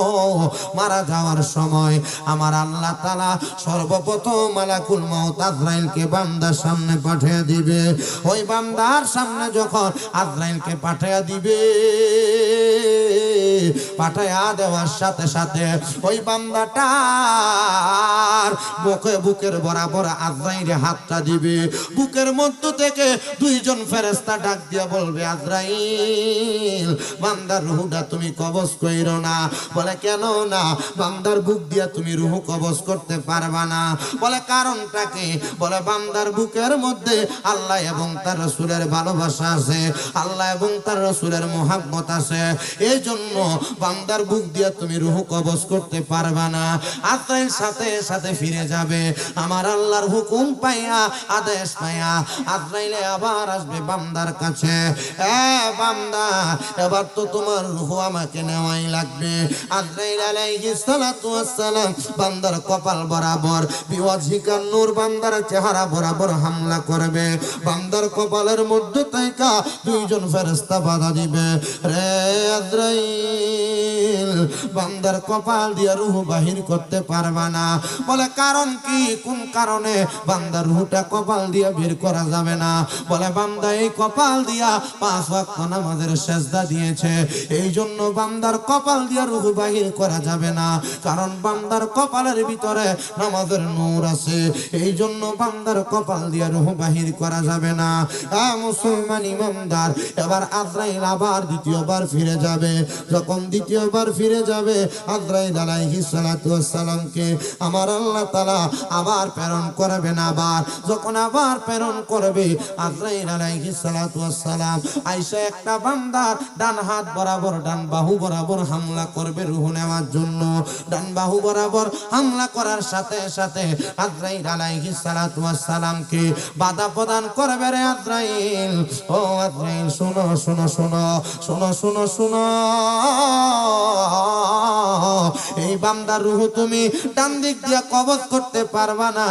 মারা যাওয়ার সময় আমার আল্লাহ তাআলা সর্বপ্রথম মালাকুল মউত আজরাইলকে বান্দার সামনে পাঠিয়ে দিবে। ওই বান্দার সামনে যখন আজরাইলকে পাঠিয়ে দিবে, পাঠায়া দেওয়ার সাথে সাথে ওই বান্দাটার বুকের বরাবর আজরাইল হাতটা দিবে। বুকের মধ্য থেকে দুইজন ফেরেশতা ডাক দিয়া বলবে আজরাইল, বান্দার রূহটা তুমি কবজ কইরো না। বলে কেন না? বান্দার বুক দিয়া তুমি রূহ কবজ করতে পারবা না। বলে কারণটা কি? বলে বান্দার বুকের মধ্যে আল্লাহ এবং তার রাসূলের ভালোবাসা আছে, আল্লাহ এবং তার রাসূলের মুহাব্বত আছে। এই জন্য বান্দার বুক দিয়ে তুমি রূহ কবজ করতে পারবা না। আজরাইল সাথে সাথে ফিরে যাবে। আমার আল্লাহর হুকুম পাইয়া, আদেশ পাইয়া আজরাইল আবার আসবে বান্দার কাছে। বান্দা, এবার তো তোমার রূহ আমাকে নেওয়াই লাগবে। আজরাইল আলাইহিস সালাতু ওয়াস সালাম বান্দার কপাল বরাবর বিওয়াজিকার নূর বান্দার চেহারা বরাবর হামলা করবে। বান্দার কপালের মধ্যে থেকে দুইজন ফেরেশতা বাধা দিবে। রে আজরাইল, বান্দার কপাল দিয়ে রূহ বাহির করতে পারবা না। বলে কারণ কি? কোন কারণে বান্দার রূহটা কপাল দিয়ে বের করা যাবে না? বলে বান্দা এই কপাল দিয়া 5 ওয়াক্ত নামাজের সিজদা দিয়েছে, এই জন্য বান্দার কপাল দিয়ে রূহ বাহির করা যাবে না। কারণ বান্দার কপালের ভিতরে নামাজের নূর আছে, এই জন্য বান্দার কপাল দিয়ে রূহ বাহির করা যাবে না। মুসলমান ইমানদার, এবার আজরাইল আবার দ্বিতীয়বার ফিরে যাবে। যখন দ্বিতীয়বার ফিরে যাবে, আজরাইল আলাইহিস সালাতু ওয়াস সালামকে আমার আল্লাহ তাআলা আবার প্রেরণ করবেন। আবার যখন আবার প্রেরণ করবে, আজরাইল আলাইহিস সালাতু ওয়াস সালাম আয়েশা একটা বান্দার ডান হাত বরাবর, ডান বাহু বরাবর হামলা করবে রূহ নেওয়ার জন্য। ডান বাহু বরাবর হামলা করার সাথে সাথে আজরাইল আলাইহিস সালাতু ওয়াস সালামকে বাধা প্রদান করবে। রে আজরাইল, ও আজরাইল, শোনো শোনো শোনো শোনো শোনো শোনো, এই বান্দার রূহ তুমি ডান দিক দিয়ে কবজ করতে পারবা না।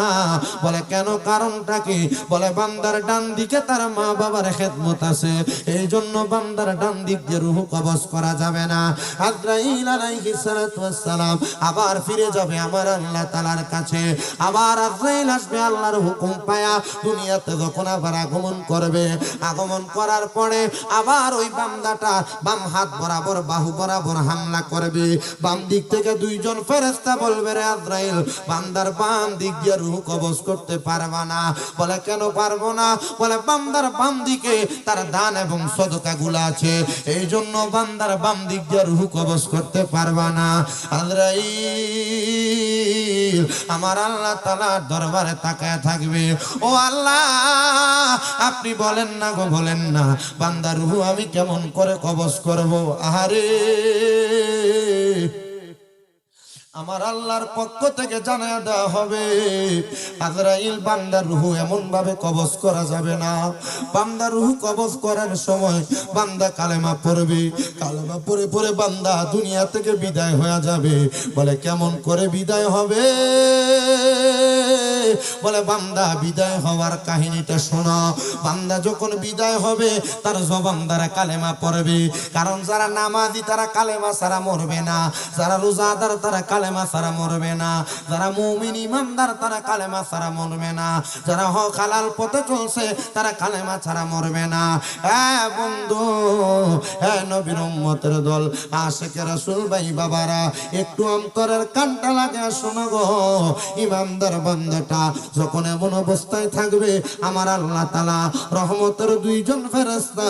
বলে কেন? কারণটা কি? বলে বান্দার ডান দিকে তার মা বাবার খেদমত আছে, এই জন্য বান্দার ডান দিক দিয়ে রূহ কবজ করা যাবে না। আজরাইল আলাইহিস সালাতু ওয়াস সালাম আবার ফিরে যাবে আমার আল্লাহ তাআলার কাছে। আবার আজরাইল আসবে আল্লাহর হুকুম পায়া দুনিয়াতে। যখন আবার আগমন করবে, আগমন করার পরে আবার ওই বান্দাটা বাম হাত বরাবর, বাহু বরাবর হামলা করবে। বাম দিক থেকে দুইজন ফেরেশতা বলবে, রে আজরাইল, বান্দার বাম দিক দিয়ে রূহ কবজ করতে পারবা না। বলে কেন পারবো না? বলে বান্দার বাম দিকে তার দান এবং সদকা গুলা আছে, এই জন্য বান্দার বাম দিক দিয়ে রূহ কবজ করতে পারবা না। আজরাইল আমার আল্লাহ তাআলার দরবারে তাকায় থাকবে। ও আল্লাহ, আপনি বলেন না গো, বলেন না, বান্দার রূহ আমি কেমন করে কবজ করব? আহারে, আমার আল্লাহর পক্ষ থেকে জানায়া দেওয়া হবে, আজরাইল বান্দার রূহ এমন ভাবে কবজ করা যাবে না। বান্দার রূহ কবজ করার সময় বান্দা কালেমা পড়বে, কালেমা পড়ে পড়ে বান্দা দুনিয়া থেকে বিদায় হয়ে যাবে। বলে কেমন করে বিদায় হবে? বলে বান্দা বিদায় হওয়ার কাহিনীটা শোনো। বান্দা যখন বিদায় হবে, তার জবান দ্বারা কালেমা পড়বে। কারণ যারা নামাজি তারা কালেমা ছাড়া মরবে না, যারা রোজাদার তারা কালেমা ছাড়া মরবে না, যারা মুমিন ইমানদার তারা কালেমা ছাড়া মরবে না, যারা হক হালাল পথে চলছে তারা কালেমা ছাড়া মরবে না। বন্ধু, নবীর উম্মতের দল, আশিকে রাসূল ভাই বাবারা, একটু অন্তরের কানটা লাগে শোনো গো। ইমানদার বান্দাটা যখন এমন অবস্থায় থাকবে, আমার আল্লাহ তাআলা রহমতের দুইজন ফেরেশতা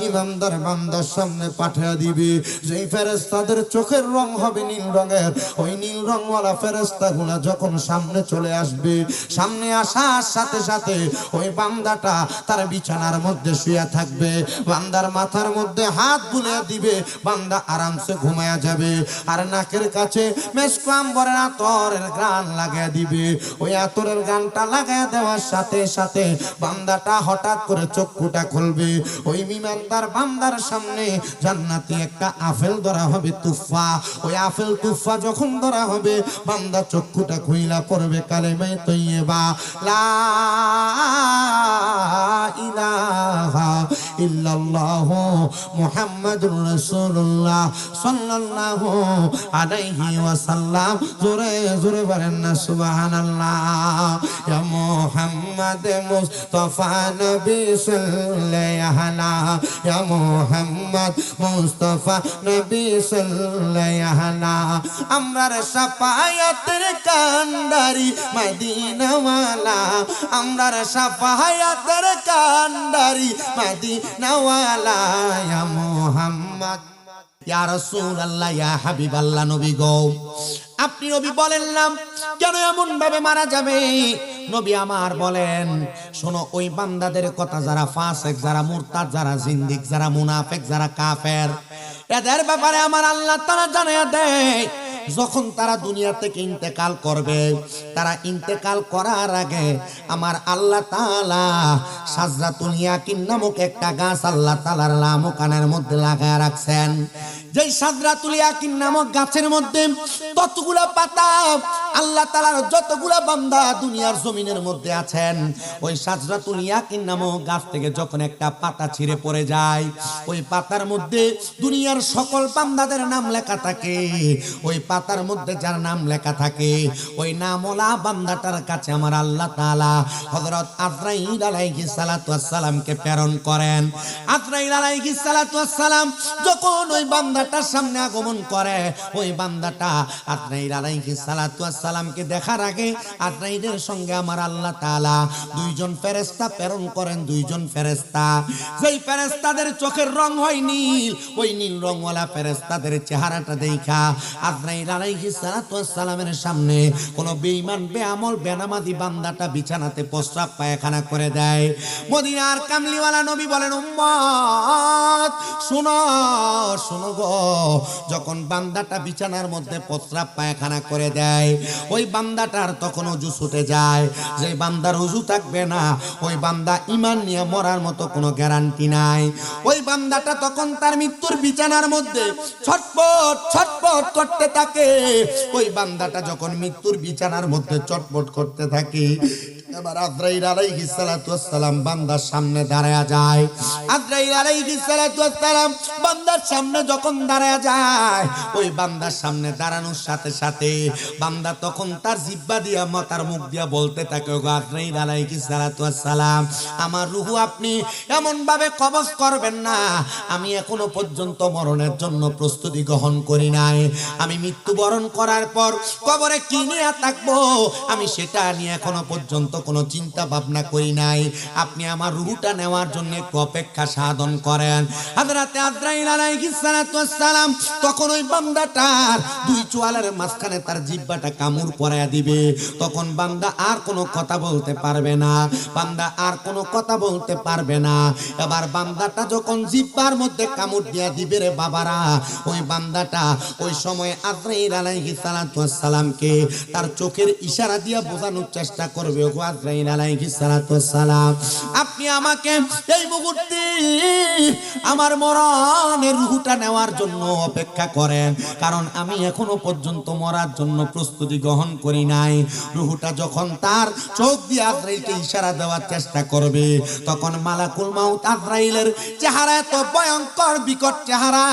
ইমানদার বান্দার সামনে পাঠিয়ে দিবে। যেই ফেরেশতাদের চোখের রং হবে নীল রঙের, ওই নীল রংওয়ালা ফেরেশতাগুলো যখন সামনে চলে আসবে, সামনে আসার সাথে সাথে ওই বান্দাটা তার বিছানার মধ্যে শুয়ে থাকবে। বান্দার মাথার মধ্যে হাত বুলিয়ে দিবে, বান্দা আরামসে ঘুমায়া যাবে। আর নাকের কাছে মেশক আম্বরের আতরের ঘ্রাণ লাগিয়ে দিবে। ওই আতরের ঘ্রাণটা লাগিয়ে দেওয়ার সাথে সাথে বান্দাটা হঠাৎ করে চক্ষুটা খুলবে। ওই ইমানদার বান্দার সামনে জান্নাতি একটা আপেল ধরা হবে, তুফা। ওই আপেল তুফা যখন ধরা হবে, বান্দা চক্ষুটা খুইলা পড়বে কালেমা তৈয়বা, লা ইলাহা ইল্লাল্লাহ মুহাম্মাদুর রাসূলুল্লাহ সাল্লাল্লাহু আলাইহি ওয়াসাল্লাম। জোরে জোরে বলেন না সুবহানাল্লাহ। ইয়া মুহাম্মদ মুস্তাফা নবী সাল্লাল্লাহু আলাইহি, ইয়া মুহাম্মদ মুস্তাফা নবী সাল্লাল্লাহু আলাইহি। আমরার শাফায়াতের কান্ডারি মদিনাওয়ালা, আমরার শাফায়াতের কান্ডারি মদিনাওয়ালা। ইয়া মুহাম্মদ, ইয়া রাসূলুল্লাহ, ইয়া হাবিবাল্লাহ। নবী গো, আপনি নবী বলেন না কেন এমন ভাবে মারা যাবে? নবী আমার বলেন, শোনো, ওই বান্দাদের কথা যারা ফাসিক, যারা মুরতাদ, যারা জিন্দিক, যারা মুনাফিক, যারা কাফের, এদের ব্যাপারে আমার আল্লাহ তাআলা জানিয়ে দেয়, যখন তারা দুনিয়া থেকে ইন্তেকাল করবে, তারা ইন্তেকাল করার আগে আমার আল্লাহ তাআলা সাজরাতুল ইয়াকিন নামক একটা গাছ আল্লাহ তাআলার লামকানের মধ্যে লাগায় রাখছেন। যেই সাজরাতুল ইয়াকিন নামক গাছের মধ্যে ততগুলা পাতা আল্লাহ তাআলার যতগুলা বান্দা দুনিয়ার জমিনের মধ্যে আছেন, ওই সাজরাতুল ইয়াকিন নামক গাছ থেকে যখন একটা পাতা ছিঁড়ে পড়ে যায়, ওই পাতার মধ্যে দুনিয়ার সকল বান্দাদের নাম লেখা থাকে। ওই পাতার মধ্যে যার নাম লেখা থাকে, ওই নামওয়ালা বান্দাটার কাছে আমার আল্লাহ তাআলা হযরত আজরাইল আলাইহিস সালাতু ওয়াস সালামকে প্রেরণ করেন। আজরাইল আলাইহিস সালাতু ওয়াস সালাম যখন ওই বান্দাটার সামনে আগমন করে, ওই বান্দাটা আজরাইল আলাইহিস সালাতু ওয়াস সালামকে দেখার আগে আজরাইলের সঙ্গে আমার আল্লাহ তাআলা দুইজন ফেরেশতা প্রেরণ করেন। দুইজন ফেরেশতা, যেই ফেরেশতাদের চোখের রং হয় নীল, ওই নীল রংওয়ালা ফেরেশতাদের চেহারাটা দেখা আজরাইল আলাইহিস সালাতু ওয়াস সালামের সামনে কোন বেঈমান বেআমল বেনামাজি বান্দাটা বিছানাতে প্রস্রাব পায়খানা করে দেয়। মদিনার কামলিওয়ালা নবী বলেন, উম্মত শুনো শুনো গো, যখন বান্দাটা বিছানার মধ্যে প্রস্রাব পায়খানা করে দেয়, ওই বান্দাটার তখন ওযু ছুটে যায়। যে বান্দার ওযু থাকবে না, ওই বান্দা ঈমান নিয়ে মরার মতো কোনো গ্যারান্টি নাই। ওই বান্দাটা তখন তার মৃত্যুর বিছানার মধ্যে ছটপট ছটপট করতে থাকে। ওই বান্দাটা যখন মৃত্যুর বিছানার মধ্যে ছটপট করতে থাকে, এবার আজরাইল আলাইহিস সালাতু ওয়াস সালাম বান্দার সামনে দাঁড়ায়া যায়। আজরাইল আলাইহিস সালাতু ওয়াস সালাম বান্দার সামনে যখন দাঁড়ায়া যায়, ওই বান্দার সামনে দাঁড়ানোর সাথে সাথে বান্দা তখন তার জিহ্বা দিয়া মাথার মুখ দিয়া বলতে থাকে, ওগো আজরাইল আলাইহিস সালাতু ওয়াস সালাম, আমার রূহ আপনি এমন ভাবে কবজ করবেন না, আমি এখনো পর্যন্ত মরণের জন্য প্রস্তুতি গ্রহণ করি নাই। আমি মৃত্যুবরণ করার পর কবরে কি নিয়ে থাকবো, আমি সেটা নিয়ে এখনো পর্যন্ত কোনো চিন্তা ভাবনা করি নাই। আপনি আমার রূহটা নেওয়ার জন্য একটু অপেক্ষা সাধন করেন। হযরত আজরাইল আলাইহিস সালাতু ওয়াস সালাম তখন ওই বান্দাটার দুই চোয়ালের মাঝখানে তার জিহ্বাটা কামড় পরায়া দিবে। তখন বান্দা আর কোনো কথা বলতে পারবে না, বান্দা আর কোনো কথা বলতে পারবে না। এবার বান্দাটা যখন জিহ্বার মধ্যে কামড় দিয়া দিবে রে বাবারা, ওই বান্দাটা ওই সময় আজরাইল আলাইহিস সালাতু ওয়াস সালামকে তার চোখের ইশারা দিয়া বোঝানোর চেষ্টা করবে, ওগো আজরাইল আলাইহিস সালাতু ওয়াস সালাম, আপনি আমাকে এই মুহূর্তে আমার মরণের রূহটা নেওয়ার জন্য অপেক্ষা করেন, কারণ আমি এখনো পর্যন্ত মরার জন্য প্রস্তুতি গ্রহণ করি নাই। রূহটা যখন তার চোখ দিয়ে আজরাইলকে ইশারা দেওয়ার চেষ্টা করবে, তখন মালাকুল মাউত আজরাইলের চেহারা এত ভয়ঙ্কর বিকট চেহারা,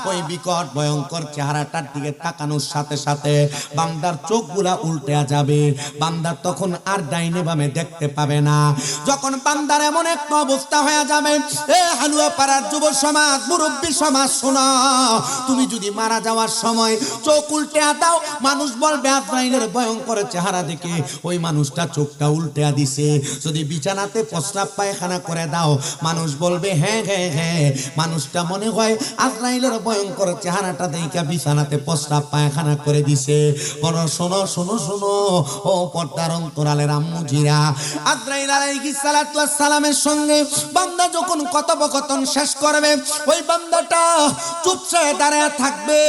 ওই বিকট ভয়ঙ্কর চেহারাটার দিকে তাকানোর সাথে সাথে বান্দার চোখগুলা উল্টে যাবে। বান্দার তখন আর ডাইনে বামে দেখতে পাবে না। যখন বান্দার এমন একটা অবস্থা হয়ে যাবে, এ হালুয়া পাড়ার যুব সমাজ, মুরব্বী সমাজ, শোনো, তুমি যদি মারা যাওয়ার সময় চোখ উল্টে দাও, মানুষ বলবে আজরাইলের ভয়ঙ্কর চেহারা দেখে ওই মানুষটা চোখটা উল্টে দিছে। যদি বিছানাতে প্রস্রাব পায়খানা করে দাও, মানুষ বলবে হ্যাঁ হ্যাঁ হ্যাঁ, মানুষটা মনে হয় আজরাইলের ভয়ঙ্কর চেহারাটা দেখে বিছানাতে প্রস্রাব পায়খানা করে দিছে। বলো শোনো শোনো শোনো, ও পর্দার অন্তরালের আম্মুজিরা, আজরাইল আলাইহিস সালাতু ওয়াস সালামের সঙ্গে বান্দা যখন কথোপকথন শেষ করবে, ওই বান্দাটা চুপসে দাঁড়ায় থাকবে।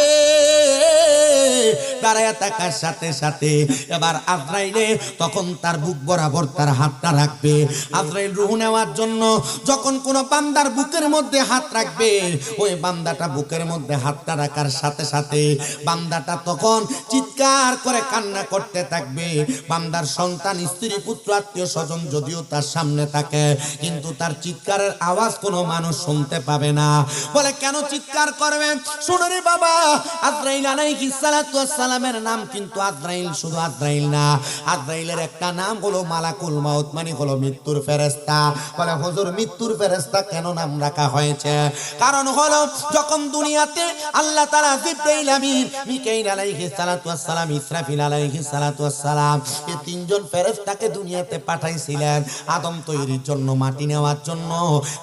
দাঁড়ায় থাকার সাথে সাথে এবার আজরাইলে তখন তার বুক বরাবর তার হাতটা রাখবে। আজরাইল রূহ নেওয়ার জন্য যখন কোন বান্দার বুকের মধ্যে হাত রাখবে, ওই বান্দাটা বুকের মধ্যে হাতটা রাখার সাথে সাথে বান্দাটা তখন চিৎকার করে কান্না করতে থাকবে। বান্দার সন্তান, স্ত্রী, পুত্র, আত্মীয় স্বজন যদিও তার সামনে থাকে, কিন্তু তার চিৎকারের আওয়াজ কোনো মানুষ শুনতে পাবে না। বলে কেন চিৎকার করবে? শুনো রে বাবা, আজরাইল আলাইহিস সালাতু ওয়াস সালামের নাম কিন্তু আজরাইল শুধু আজরাইল না, আজরাইলের একটা নাম হলো মালাকুল মাউত, মানে হলো মৃত্যুর ফেরেশতা। বলে হুজুর মৃত্যুর ফেরেশতা কেন নাম রাখা হয়েছে? কারণ হলো যখন দুনিয়াতে আল্লাহ তাআলা জিবরাইল, আমিন, মিকাইল আলাইহিস সালাতু ওয়াস সালাম, ইসরাফিল আলাইহিস সালাতু ওয়াস সালাম, এই তিনজন ফেরেশতাকে দুনিয়াতে পাঠাইছিলেন আদম তৈরির জন্য, মাটি নেওয়ার জন্য।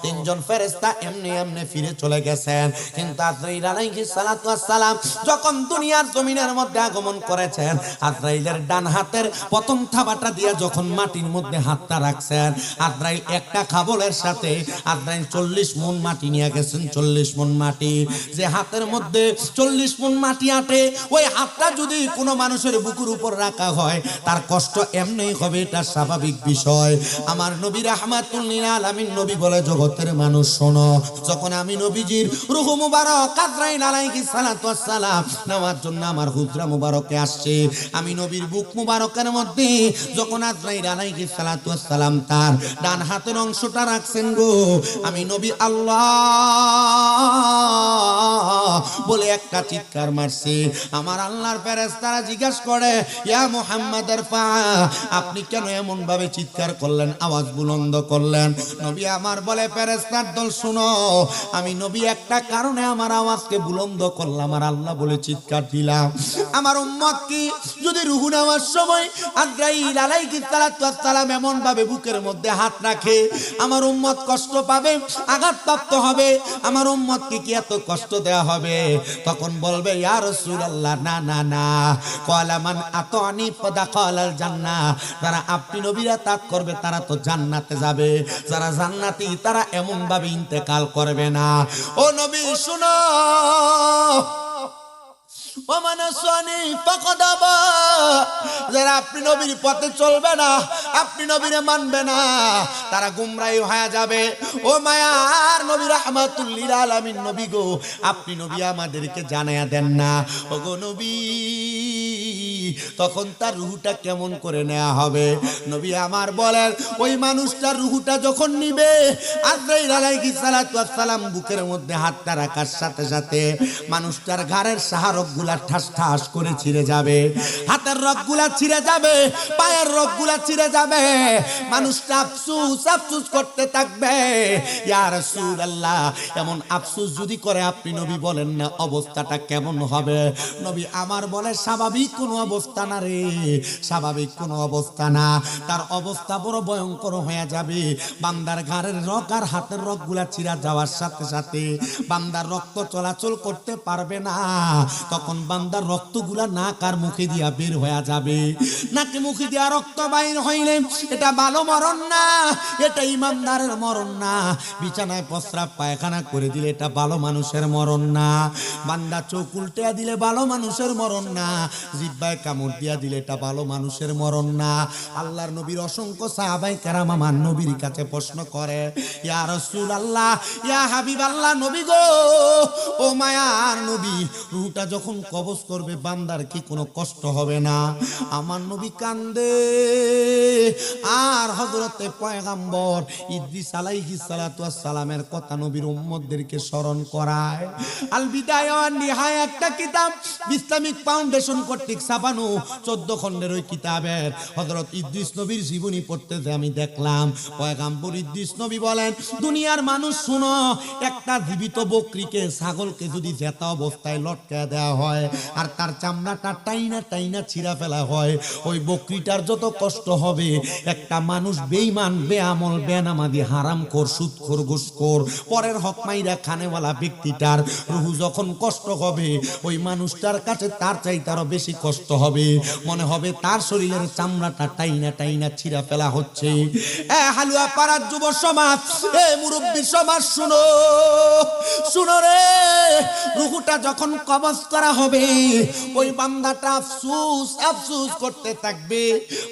তিনজন ফেরেশতা এমনি এমনি ফিরে চলে গেছেন, কিন্তু আজরাইল আলাইহিস সালাতু ওয়াস সালাম যখন দুনিয়ার জমিনের মধ্যে আগমন করেছেন, আজরাইলের ডান হাতের প্রথম থাবাটা দিয়া যখন মাটির মধ্যে হাতটা রাখছেন, আজরাইল একটা খাবলের সাথে আজরাইল 40 মণ মাটি নিয়ে গেছেন। 40 মণ মাটি, যে হাতের মধ্যে 40 মণ মাটি আটে, ওই হাতটা যদি কোনো মানুষের বুকের উপর রাখা হয় তার কষ্ট এমনি হবে, এটা স্বাভাবিক বিষয়। আমার নবী রাহমাতুল লিল আলামিন নবী বলে, জগতের মানুষ শোনো, যখন আমি নবীজির রূহ মুবারক আজরাইল আলাইহিস সালাতু ওয়াস সালাম নেওয়ার জন্য আমার হুজরা মুবারকে আসছে, আমি নবীর বুক মুবারকের মধ্যে যখন আজরাইল আলাইহিস সালাতু ওয়াস সালাম তার ডান হাতের অংশটা রাখছেন গো, আমি নবী আল্লাহ বলে একটা চিৎকার মারছে। আমার আল্লাহর ফেরেশতারা জিজ্ঞাসা করে, ইয়া মুহাম্মদ ইরফা, আপনি কেন এমন ভাবে চিৎকার করলেন, আওয়াজ বুলন্দ করলেন? নবী আমার বলে, ফেরেশতার দল শুনো, আমি নবী একটা কারণে আমার আওয়াজকে বুলন্দ করলাম আর আল্লাহ বলে চিৎকার দিলাম। আমার উম্মত কি যদি রূহ নেওয়ার সময় আজরাইল আলাইহিস সালাতু ওয়াস সালাম এমন ভাবে বুকের মধ্যে হাত রাখে, আমার উম্মত কষ্ট পাবে, আঘাতপ্রাপ্ত হবে, আমার উম্মতকে কি এত কষ্ট দেয়া হবে? তখন বলবে, ইয়া রাসূলুল্লাহ, না না না, ক্বালা মান আতানি ফাদাখালাল জান্নাহ, যারা আপনি নবীর আতাত করবে তারা তো জান্নাতে যাবে, যারা জান্নাতি তারা এমন ভাবে ইন্তেকাল করবে না। ও নবী শুনো, যারা আপনি নবীর পথে চলবে না, আপনি নবীরে মানবে না, তারা গুমরাহী হয়ে যাবে। ও মায়ার নবী রাহমাতুল লিল আলামিন নবী গো, আপনি নবী আমাদেরকে জানায়া দেন না। ও গো নবী, তখন তার রূহটা কেমন করে নেওয়া হবে? নবী আমার বলেন, ওই মানুষটার রূহটা যখন নিবে, আজরাইল আলাইহিস সালাতু ওয়াস সালাম বুকের মধ্যে হাতটা রাখার সাথে সাথে মানুষটার ঘাড়ের সাহারকগুলা ঠাস ঠাস করে ছিঁড়ে যাবে, হাতের রগগুলা ছিঁড়ে যাবে, পায়ের রগগুলা ছিঁড়ে যাবে, মানুষটা আফসোস আফসোস করতে থাকবে। ইয়া রাসূলুল্লাহ, এমন আফসোস যদি করে আপনি নবী বলেন না অবস্থাটা কেমন হবে? নবী আমার বলে, স্বাভাবিক কোনো অবস্থা না রে, স্বাভাবিক কোনো অবস্থা না, তার অবস্থা বড় ভয়ঙ্কর হয়ে যাবে। বান্দার ঘাড়ের রগ আর হাতের রগগুলা ছিঁড়া যাওয়ার সাথে সাথে বান্দার রক্ত চলাচল করতে পারবে না, তখন বান্দার রক্তগুলা নাক আর মুখে দিয়া বের হয়ে যাবে। নাকে মুখে দিয়া রক্ত বাইর হইলে এটা ভালো মরণ না, এটা ইমানদারের মরণ না। বিছানায় প্রস্রাব পায়খানা করে দিলে এটা ভালো মানুষের মরণ না। বান্দা চোখ উল্টে দিলে ভালো মানুষের মরণ না। জিহ্বায় কামড় দিয়া দিলে এটা ভালো মানুষের মরণ না। আল্লাহর নবীর অসংখ্য সাহাবায়ে কেরাম আমার নবীর কাছে প্রশ্ন করে, ইয়া রাসূলুল্লাহ, ইয়া হাবিবাল্লাহ, নবী গো, ও মায়ার নবী, রূহটা যখন কবজ করবে বান্দার কি কোনো কষ্ট হবে না? আমার নবী কান্দে আর হযরতে পয়গম্বর ইদ্রিস আলাইহিস সালাতু ওয়াস সালামের কথা নবীর উম্মতদেরকে স্মরণ করায়। আল বিদায়া ওয়ান নিহায়া একটা কিতাব ইসলামিক ফাউন্ডেশন কর্তৃক ছাপানো 14 খণ্ডের ওই কিতাবের হযরত ইদ্রিস নবীর জীবনী পড়তে আমি দেখলাম, পয়গম্বর ইদ্রিস নবী বলেন, দুনিয়ার মানুষ শুনো, একটা জীবিত বকরিকে ছাগলকে যদি জেতা অবস্থায় লটকায় দেওয়া হয় আর তার চামড়াটা টাইনা টাইনা ছিঁড়া ফেলা হয়, ওই বকরিটার যত কষ্ট হবে, একটা মানুষ বেঈমান, বেআমল, বেনামাজি, হারামখোর, সুদখোর, ঘুষখোর, পরের হক মাইরা খানেওয়ালা ব্যক্তিটার রূহ যখন কষ্ট হবে, ওই মানুষটার কাছে তার চাইতে আরো বেশি কষ্ট হবে। মনে হবে তার শরীরের চামড়াটা টাইনা টাইনা ছিঁড়া ফেলা হচ্ছে। এ হালুয়া পাড়ার যুব সমাজ, এ মুরব্বী সমাজ, শুনো শুনো রে, রূহটা যখন কবজ করা হবে, ওই বান্দাটা আফসোস আফসোস করতে থাকবে।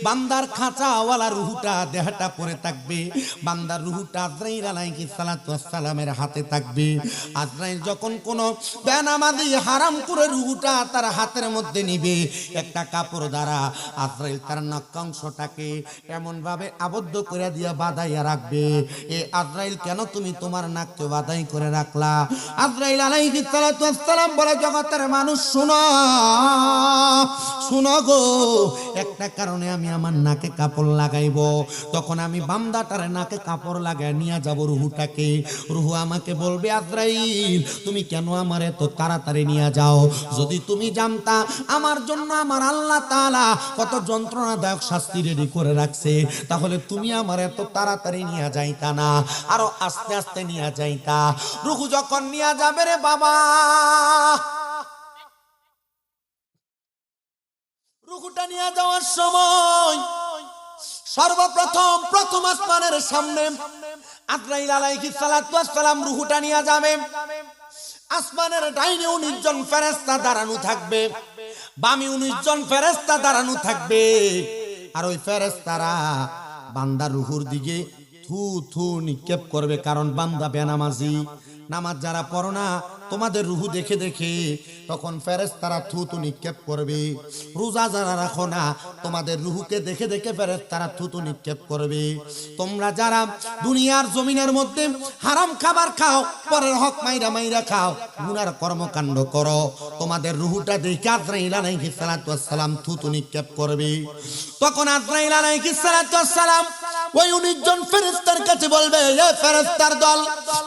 বান্দার খাঁচাওয়ালা রূহটা দেহটা পড়ে থাকবে, বান্দার রূহটা আজরাইল আলাইহিস সালাতু ওয়াস সালামের হাতে থাকবে। আজরাইল যখন কোনো বেনামাজি হারাম করে রূহটা তার হাতের মধ্যে নিবে, একটা কাপড় দ্বারা আজরাইল তার নাকাংশটাকে এমন ভাবে আবদ্ধ করে দিয়া বাঁধাইয়া রাখবে। এ আজরাইল, কেন তুমি তোমার নাককে বাঁধাই করে রাখলা? আজরাইল আলাইহিস সালাতু ওয়াস সালাম বলে, জগতের মানুষ শুনো শুনো গো, একটা কারণে আমি আমার নাকে কাপড় লাগাইব, তখন আমি বান্দাটারে নাকে কাপড় লাগাই নিয়ে যাব রূহটাকে। রূহ আমাকে বলবে, আজরাইল তুমি কেন আমার এত তাড়াতাড়ি নিয়ে যাও? যদি তুমি জানতা আমার জন্য আমার আল্লাহ তাআলা কত যন্ত্রণাদায়ক শাস্তি রেডি করে রাখছে, তাহলে তুমি আমার এত তাড়াতাড়ি নিয়ে যাইতা না, আরো আস্তে আস্তে নিয়ে যাইতা। রূহ যখন নিয়ে যাবে রে বাবা, রুহুটা নিয়ে যাওয়ার সময় সর্বপ্রথম প্রথম আসমানের সামনে আজরাইল আলাইহিস সালাতু ওয়াস সালাম রুহুটা নিয়ে যাবে। আসমানের ডাইনে 19 জন ফেরেশতা দাঁড়ানো থাকবে, বামে 19 জন ফেরেশতা দাঁড়ানো থাকবে। আর ওই ফেরেশতারা বান্দার রুহুর দিকে থু থু নিক্ষেপ করবে, কারণ বান্দা বেনামাজি। নামাজ যারা পড়ো না তোমাদের রুহু দেখে দেখে তখন ফেরেশতারা থু থু নিক্ষেপ করবে। রোজা যারা রাখো না তোমাদের রুহুকে দেখে দেখে ফেরেশতারা থু থু নিক্ষেপ করবে। তোমরা যারা দুনিয়ার জমিনের মধ্যে হারাম খাবার খাও, পরের হক মাইরা মাইরা খাও, গুনার কর্মকাণ্ড করো, তোমাদের রুহুটা দেখে আজরাইল আলাইহিস সালাতু ওয়াস সালাম থু থু নিক্ষেপ করবে। তখন আজরাইল আলাইহিস সালাতু ওয়াস সালাম ওই 19 জন ফেরেশতার কাছে বলবে, এ ফেরেশতার দল,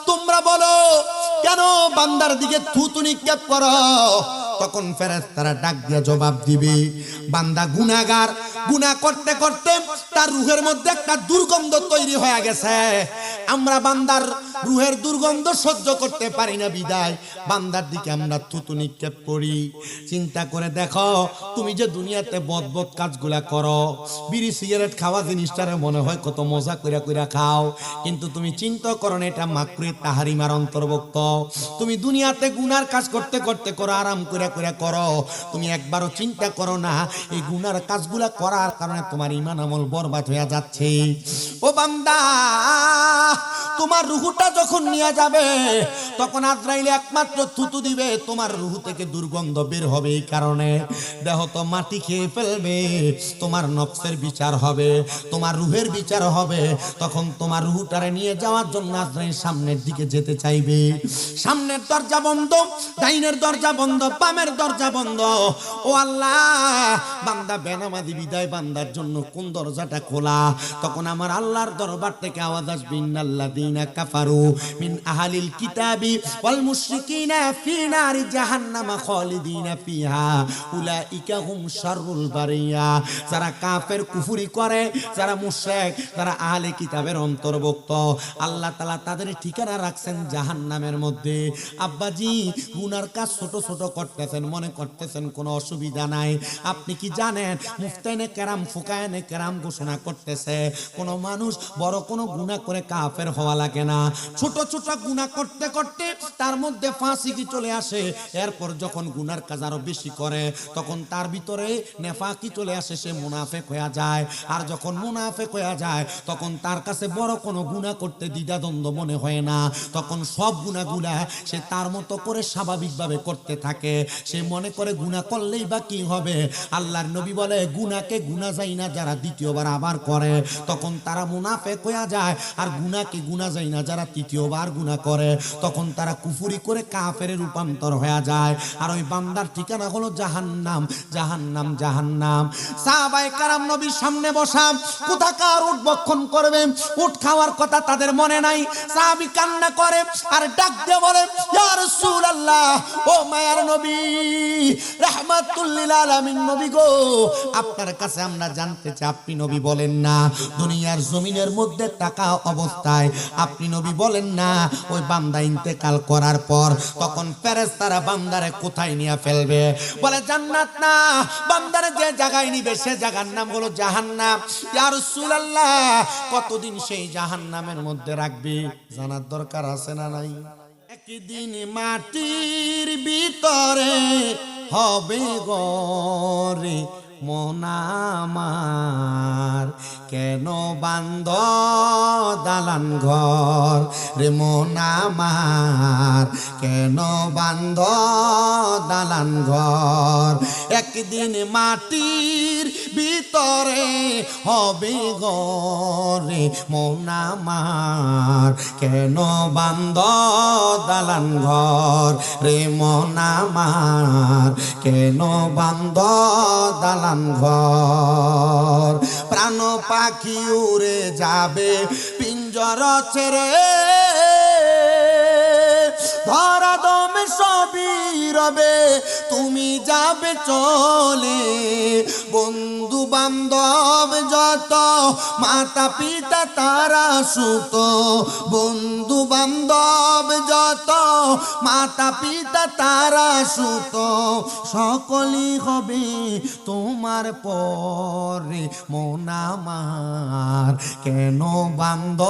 তোমরা বলো কেন বান্দার দিকে থুতু নিক্ষেপ করো? তখন ফেরেশতারা ডাক দিয়ে জবাব দিবে, বান্দা গুনাহগার, গুনাহ করতে করতে তার রূহের মধ্যে একটা দুর্গন্ধ তৈরি হয়ে গেছে। আমরা বান্দার রূহের দুর্গন্ধ সহ্য করতে পারি না, বিদায় বান্দার দিকে আমরা থুতু নিক্ষেপ করি। চিন্তা করে দেখো, তুমি যে দুনিয়াতে বদবদ কাজগুলা করো, বিড়ি সিগারেট খাওয়া জিনিসটারে মনে হয় কত মজা কইরা কইরা খাও, কিন্তু তুমি চিন্তা করো না এটা মাকরুহ তাহরিমার অন্তর্ভুক্ত। তুমি দুনিয়াতে গুনার কাজ করতে করতে করো, আরাম কইরা কইরা করো, তুমি একবারও চিন্তা করো না এই গুনার কাজগুলা করার কারণে তোমার ঈমান আমল বরবাদ হয়ে যাচ্ছে। ও বান্দা, তোমার রুহুটা যখন নিয়ে যাবে তখন আজরাইল একমাত্র থুতু দিবে, তোমার রুহু থেকে দুর্গন্ধ বের হবে। এই কারণে দেহ তো মাটি খেয়ে ফেলবে, তোমার নফসের বিচার হবে, তোমার রুহের বিচার হবে। তখন তোমার রুহুটারে নিয়ে যাওয়ার জন্য আজরাইল সামনের দিকে যেতে চাইবে। সামনের দরজা বন্ধ, ডাইনের দরজা বন্ধ, বামের দরজা বন্ধ। ও আল্লাহ, বান্দা বেনামাজি বিদায়, বান্দার জন্য কোন দরজাটা খোলা? তখন আমার আল্লাহর দরবার থেকে আওয়াজ আসবে, ইন্নাল্লাযীনা কাফারু মিন আহলিল কিতাবি ওয়াল মুশরিকিনা ফি নারি জাহান্নামা খালিদিনা ফিহা উলাইকা হুম শাররুল বারিয়া। যারা কাফের কুফরি করে, যারা মুশরিক, যারা আহলে কিতাবের অন্তর্ভুক্ত, আল্লাহ তাআলা তাদের ঠিকানা রাখছেন জাহান্নামের মধ্যে। আব্বাজি, গুনার কাজ ছোট ছোট করতেছেন, মনে করতেছেন কোনো অসুবিধা নাই। আপনি কি জানেন মুফতাইনে কেরাম, ফুকাহায়ে কেরাম ঘোষণা করতেছে কোন মানুষ বড় কোন গুনাহ করে কাফের হওয়া লাগে না। ছোট ছোট গুনাহ করতে করতে তার মধ্যে ফাসিকি চলে আসে, এরপর যখন গুনার কাজ আরো বেশি করে তখন তার ভিতরে নেফাকি চলে আসে, সে মুনাফিক হয়ে যায়। আর যখন মুনাফিক হয়ে যায় তখন তার কাছে বড় কোনো গুনাহ করতে দ্বিধাদ্বন্দ্ব মনে হয় না, তখন সব গুনাহগুলা সে তার মতো করে স্বাভাবিকভাবে করতে থাকে। সে মনে করে গুনাহ করলেই বা কি হবে। আল্লাহর নবী বলে, গুনাহকে গুনাহ যায় না যারা দ্বিতীয়বার আবার করে, তখন তারা মুনাফিক হয়ে যায়। আর গুনাহকে গুনাহ যায় না যারা তৃতীয়বার গুনাহ করে, তখন তারা কুফরি করে কাফেরে রূপান্তর হয়ে যায়। আর ওই বান্দার ঠিকানা হলো জাহান্নাম, জাহান্নাম, জাহান্নাম। সাহাবায়ে কেরাম নবীর সামনে বসা, কোথাকার উট ভক্ষণ করবে, উট খাওয়ার কথা তাদের মনে নাই। সাহাবী কান্না করে আর ডাক দিয়ে বলে, ইয়া রাসূলুল্লাহ, ও মায়ার নবী, রাহমাতুল লিল আলামিন নবী গো, আপনার কাছে আমরা জানতে চাই, আপনি নবী বলেন না দুনিয়ার জমিনের মধ্যে টাকা অবস্থায়, আপনি নবী বলেন না ওই বান্দা ইন্তেকাল করার পর তখন ফেরেশতারা বান্দারে কোথায় নিয়ে ফেলবে? বলে জান্নাত না, বান্দারে যে জায়গায় নিবে সে জায়গার নাম হলো জাহান্নাম। ইয়া রাসূলুল্লাহ, কতদিন সেই জাহান্নামের মধ্যে রাখবে? জানার দরকার আছে না নাই? একদিন মাটির ভিতরে হবে গরে মন আমার, কেন বান্দ দালান ঘর রে মন আমার, কেন বান্দ দালান ঘর? একদিন মাটির ভিতরে হবে গরে মন আমার, কেন বান্দ দালান ঘর রে মন আমার, কেন বান্দ দালান ঘর? প্রাণ পাখি উড়ে যাবে পিঞ্জর ছেড়ে, ধরা দমে সবই রবে, তুমি যাবে চলে। বন্ধু বান্ধব যত মাতা পিতা তারা সুত বন্ধু বান্ধব যত মাতা পিতা তারা সুত সকলই হবে তোমার পরে মন আমার কেন বান্ধ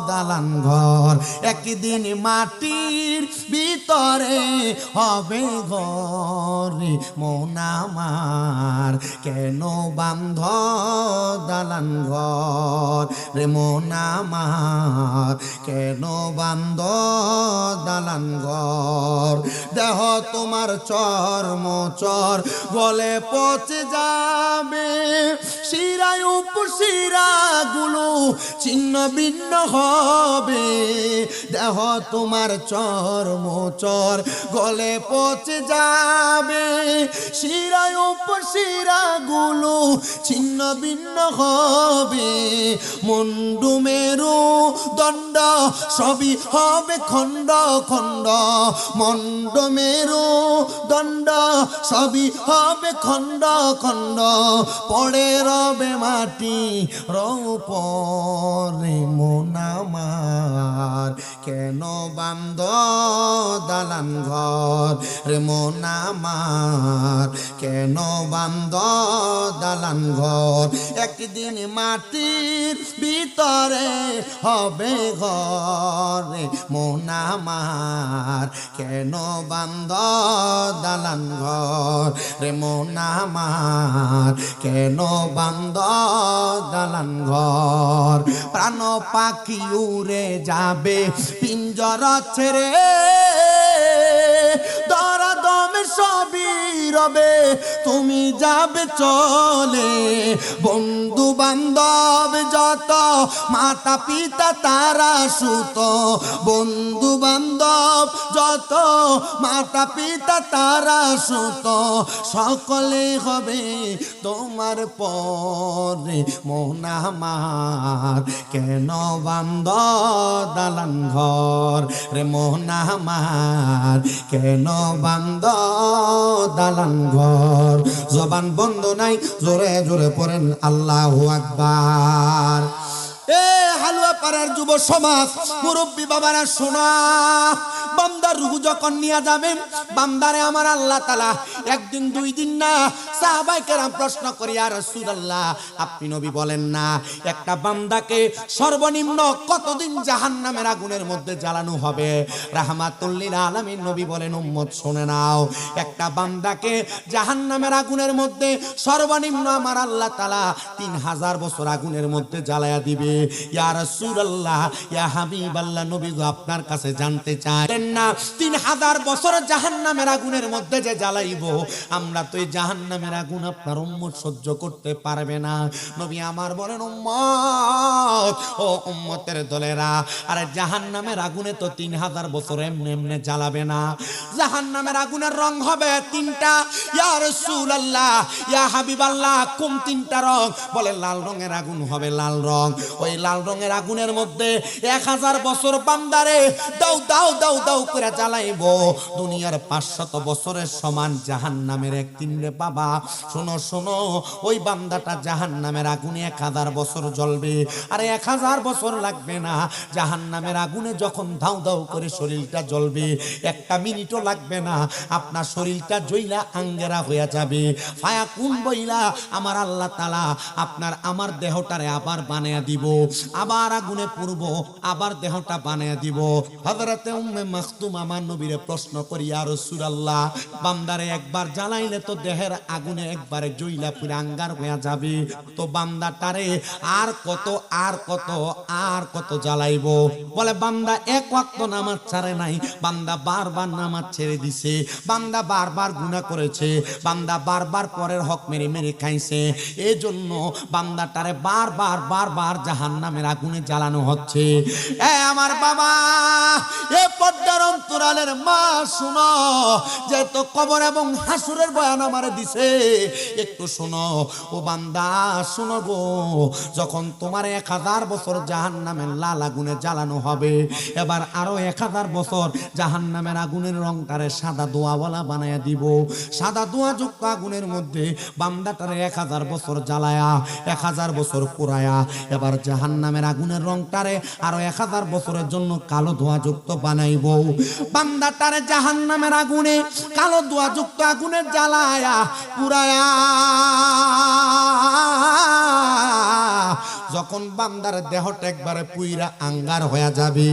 দালান ঘর একদিন মাটির ভিতরে হবে ঘরে মন আমার কেন বান্ধ দালান ঘর রে মন আমার কেন বান্ধ দালান ঘর দেহ তোমার চর্মচর গলে পচে যাবে শিরায় উপশিরা গুলো ছিন্ন ভিন্ন হবে দেহ তোমার চর্মচর গলে পচে যাবে শিরায় উপশিরা গুলো ছিন্ন ভিন্ন হবে মুন্ডু মেরু দণ্ড সবই হবে খণ্ড খণ্ড মন্ড মেরু দণ্ড সবই হবে খণ্ড খণ্ড পড়ে রবে মাটি রৌপরে মন আমার কেন বান্ধ দালান ঘর রে মন আমার কেন বান্ধ দালান ঘর একদিন মাটির ভিতরে হবে ঘরে মন আমার কেন বান্ধ দালান ঘর রে মন আমার কেন বান্ধ দালান ঘর প্রাণ পাখি উড়ে যাবে পিঞ্জর ছেড়ে দরা দমে সবই রবে তুমি যাবে চলে বন্ধু বান্ধব যত মাতা পিতা তারা সুত বন্ধু বান্ধব যত মাতা পিতা তারা সুত সকলে হবে তোমার পরে মন আমার কেন বান্ধ দালান ঘর রে মন আমার কেন বান্ধ দালান ঘর জবান বন্ধ নাই জোরে জোরে পড়েন আল্লাহু আকবার এ হালুয়া পাড়ার যুব সমাজ মুরব্বী বাবারা শোনা বান্দার রূহ যখন নিয়ে যাবেন বান্দারে আমার আল্লাহ তাআলা একদিন দুই দিন না সাহাবায়ে কেরাম প্রশ্ন করি ইয়া রাসূলুল্লাহ আপনি নবী বলেন না একটা বান্দাকে সর্বনিম্ন কতদিন জাহান্নামের আগুনের মধ্যে জ্বালানো হবে রাহমাতুল লিল আলামিন নবী বলেন উম্মত শুনে নাও একটা বান্দাকে জাহান্নামের আগুনের মধ্যে সর্বনিম্ন আমার আল্লাহ তাআলা 3000 বছর আগুনের মধ্যে জ্বালায়া দিবে ইয়া রাসূলুল্লাহ ইয়া হাবিবাল্লাহ নবী গো আপনার কাছে জানতে চাই না 3000 বছর জাহান্নামের আগুনের মধ্যে যে জ্বালাইবো আমরা তো এই জাহান্নামের আগুন আপনার উম্মত সহ্য করতে পারবে না নবী আমার বলেন উম্মত ও উম্মতের দলেরা আরে জাহান্নামের আগুনে তো 3000 বছর এমনি এমনি জ্বালাবে না জাহান্নামের আগুনের রং হবে তিনটা ইয়া রাসূলুল্লাহ ইয়া হাবিবাল্লাহ কোন তিনটা রং বলে লাল রঙের আগুন হবে লাল রং ওই লাল রঙের আগুনের মধ্যে 1000 বছর বান্দারে দাও দাও দাও দাও করে জ্বালাইবো দুনিয়ার 500 বছরের সমান জাহান্নামের একদিন রে বাবা শোনো শোনো ওই বান্দাটা জাহান্নামের আগুনে 1000 বছর জ্বলবে আরে 1000 বছর লাগবে না জাহান্নামের আগুনে যখন দাও দাও করে শরীরটা জ্বলবে একটা মিনিটও লাগবে না আপনার শরীরটা জ্বইলা আঙ্গেরা হয়ে যাবে ফায়া কুন বইলা আমার আল্লাহ তাআলা আপনার আমার দেহটারে আবার বানায়া দিব আবার আগুনে পুরব আবার দেহটা বানায়া দিব হযরতে উম্মে মাখতুম আমার নবীরে প্রশ্ন করি ইয়া রাসূলুল্লাহ বান্দারে একবার জ্বালাইলে তো দেহের আগুনে একবারে জ্বইলা পুরো আঙ্গার হয়ে যাবে তো বান্দাটারে আর কত আর কত আর কত জ্বালাইবো বলে বান্দা এক ওয়াক্ত নামাজ ছাড়ে নাই বান্দা বারবার নামাজ ছেড়ে দিছে বান্দা বারবার গুনাহ করেছে বান্দা বারবার পরের হক মেরে মেরে খাইছে এজন্য বান্দাটারে বারবার বারবার জাহান্নামের আগুনে জ্বালানো হচ্ছে এ আমার বাবা এ পর্দা তার অন্তরালের মা শুনো, যেহেতু কবর এবং হাসুরের বয়ান আমারে দিছে, একটু শোনো ও বান্দা, শোনো গো, যখন তোমার 1000 বছর জাহান্নামের লাল আগুনে জ্বালানো হবে, এবার আরো 1000 বছর জাহান্নামের আগুনের রংটারে সাদা দোয়াওয়ালা বানায়া দিব। সাদা দোয়া যুক্ত আগুনের মধ্যে বান্দাটারে 1000 বছর জ্বালায়া, 1000 বছর পোড়ায়া, এবার জাহান্নামের আগুনের রংটারে আরো 1000 বছরের জন্য কালো ধোঁয়া যুক্ত বানাইব। বান্দাটারে জাহান্নামের আগুনে, কালো ধোঁয়া যুক্ত আগুনে জ্বালায়া পুরায়া যখন বান্দার দেহটা একবারে পুইরা আঙ্গার হয়ে যাবে,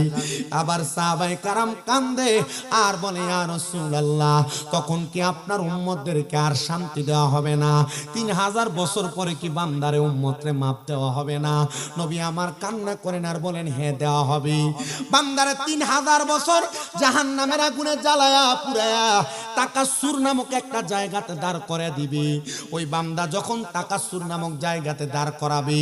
আবার সাহাবায়ে কেরাম কান্দে আর বলে, ইয়া রাসূলুল্লাহ, তখন কি আপনার উম্মতদেরকে আর শান্তি দেওয়া হবে না? 3000 বছর পরে কি বান্দারে উম্মতরে মাপ দেওয়া হবে না? নবী আমার কান্না করেন আর বলেন, হ্যাঁ দেওয়া হবে। বান্দারে 3000 বছর জাহান্নামের আগুনে জ্বালায়া পুরায়া তাকাসুর নামক একটা জায়গাতে দাঁড় করে দিবে। ওই বান্দা যখন তাকাসুর নামক জায়গাতে দাঁড় করাবে,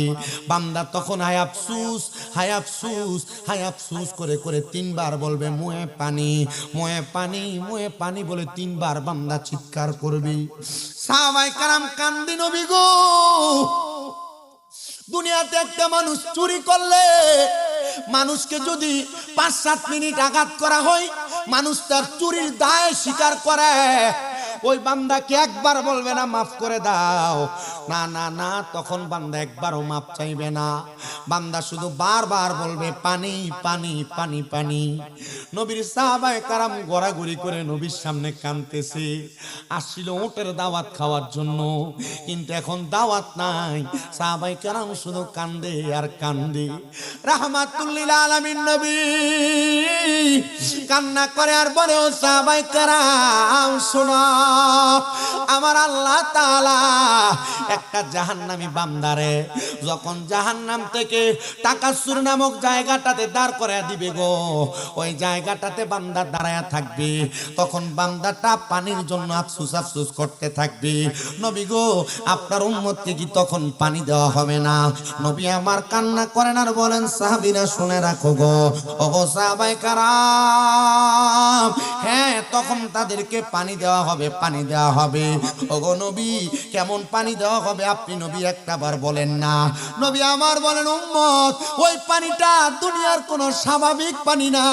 বান্দা তখন হায় আফসুস, হায় আফসুস, হায় আফসুস করে করে 3 বার বলবে, মুয়ে পানি, মুয়ে পানি, মুয়ে পানি বলে 3 বার বান্দা চিৎকার করবে। সাহাবায়ে কেরাম কান্দি, নবী গো, দুনিয়াতে একটা মানুষ চুরি করলে মানুষকে যদি 5-7 মিনিট আঘাত করা হয়, মানুষ তার চুরির দায় স্বীকার করে, ওই বান্দাকে একবার বলবে না মাফ করে দাও, না না না, তখন বান্দা একবারও মাফ চাইবে না, বান্দা শুধু বারবার বলবে পানি পানি পানি পানি। নবীর সাহাবায়ে কেরাম গড়াগড়ি করে নবীর সামনে কাঁদতেছে। আসছিল ওটের দাওয়াত খাওয়ার জন্য, কিন্তু এখন দাওয়াত নাই, সাহাবায়ে কেরাম শুধু কান্দে আর কান্দে। রাহমাতুল লিল আলামিন নবী কান্না করে আর বলে, ও সাহাবায়ে কেরাম শোনো, আমার আল্লাহ তাআলা একটা জাহান্নামী বান্দারে যখন জাহান্নাম থেকে তাকাসুর নামক জায়গাটাতে দাঁড় করে দিবে গো, ওই জায়গাটাতে বান্দা দাঁড়ায়া থাকবে, তখন বান্দাটা পানির জন্য আফসোস আফসোস করতে থাকবে। নবী গো, আপনার উম্মতকে কি তখন পানি দেওয়া হবে না? নবী আমার কান্না করেন আর বলেন, সাহাবীরা শুনে রাখো গো, ওগো সাহাবায়ে কেরাম, হ্যাঁ তখন তাদেরকে পানি দেওয়া হবে, পানি দেওয়া হবে। ওগো নবী, কেমন পানি দেওয়া হবে আপনি নবী একটাবার বলেন না। নবী আমার বলেন, উম্মত, ওই পানিটা দুনিয়ার কোনো স্বাভাবিক পানি না।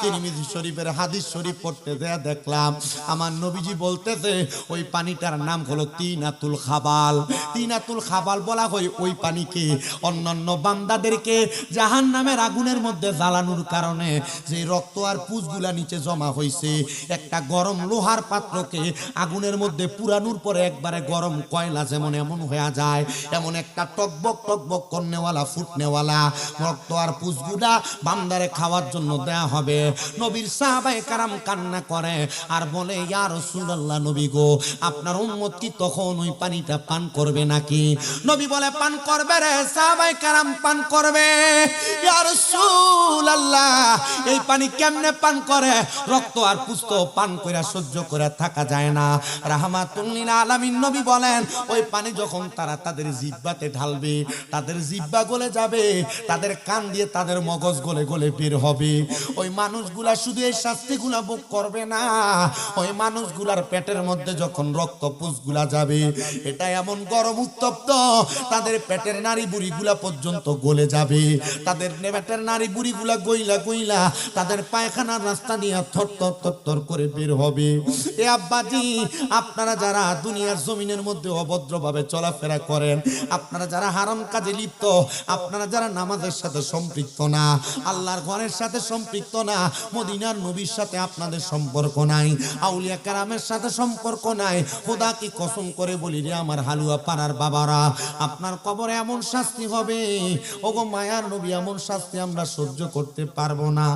তিরমিজি শরীফের হাদিস শরীফ পড়তে দেয়া দেখলাম, আমার নবীজি বলতেছে ওই পানিটার নাম হলো তিনাতুল খাবাল। তিনাতুল খাবাল বলা হয় ওই পানিকে অন্যান্য বান্দাদেরকে জাহান্নামের আগুনের মধ্যে জ্বালানোর কারণে যে রক্ত আর পুঁজগুলা নিচে জমা হয়েছে, একটা গরম লোহার পাত্রকে আগুনের মধ্যে পুরানোর পরে একবারে গরম কয়লা যেমন এমন হয়ে যায়, এমন একটা টকবক টকবক করনেওয়ালা ফুটনেওয়ালা রক্ত আর পুঁজগুলা বান্দারে খাওয়ার জন্য দেয়া হবে। নবীর সাহাবায়ে কেরাম কান্না করে আর বলে, ইয়া রাসূলুল্লাহ, নবী গো, আপনার উম্মত কি তখন ওই পানিটা পান করবে নাকি? নবী বলে, পান করবে রে। সাহাবায়ে কেরাম পান করবে। ইয়া রাসূলুল্লাহ, এই পানি কেমনে পান করে? রক্ত আর পুঁজ তো পান কইরা সহ্য করে থাকা যায় না। রাহমাতুল লিল আলামিন নবী বলেন, ওই পানি যখন তারা তাদের জিহ্বাতে ঢালবে, তাদের জিহ্বা গলে যাবে, তাদের কান দিয়ে তাদের মগজ গলে গলে বের হবে। ওই মানুষগুলা শুধু এই শাস্তিগুলা ভোগ করবে না, ওই মানুষগুলার পেটের মধ্যে যখন রক্ত পুঁজগুলা যাবে, এটা এমন গরম উত্তপ্ত, তাদের পেটের নাড়ি বুড়িগুলা পর্যন্ত গলে যাবে, তাদের পেটের নাড়ি বুড়িগুলা গইলা গইলা তাদের পায়খানার রাস্তা দিয়ে থরথর থরথর করে বের হবে। এ আব্বাজি, আপনারা যারা দুনিয়ার জমিনের মধ্যে অভদ্রভাবে চলাফেরা করেন, আপনারা যারা হারাম কাজে লিপ্ত, আপনারা যারা নামাজের সাথে সম্পৃক্ত না, আল্লাহর ঘরের সাথে সম্পৃক্ত না, মদিনার নবীর সাথে আপনাদের সম্পর্ক নাই, আউলিয়া কেরামের সাথে সম্পর্ক নাই, খোদা কি কসম করে বলি রে আমার হালুয়া পাড়ার বাবারা, আপনার কবরে এমন শাস্তি হবে, ওগো মায়ার নবী, এমন শাস্তি আমরা সহ্য করতে পারবো না।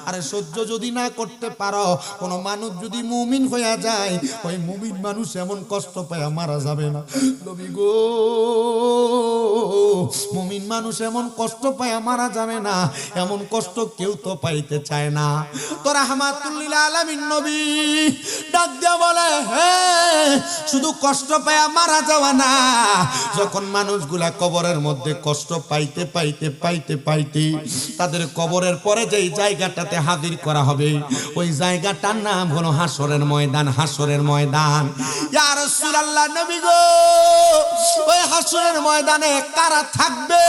আরে সহ্য যদি না করতে পারো, কোন মানুষ যদি মুমিন হইয়া যায়, ওই মুমিন মানুষ এমন কষ্ট পায় মারা যাবে না। নবী গো, মুমিন মানুষ মানুষ এমন কষ্ট পায় মারা যাবে না, এমন কষ্ট কেউ তো পাইতে চায় না। তো রাহমাতুল লিল আলামিন নবী ডাক দিয়া বলে, হ্যাঁ শুধু কষ্ট পায় মারা যাওয়া না, যখন মানুষগুলা কবরের মধ্যে কষ্ট পাইতে পাইতে পাইতে পাইতে তাদের কবরের পরে যেই জায়গাটাতে হাজির করা হবে, ওই জায়গাটার নাম হলো হাসরের ময়দান। হাসরের ময়দান। ইয়া রাসূলুল্লাহ নবী গো, ওই হাসরের ময়দানে কারা থাকবে?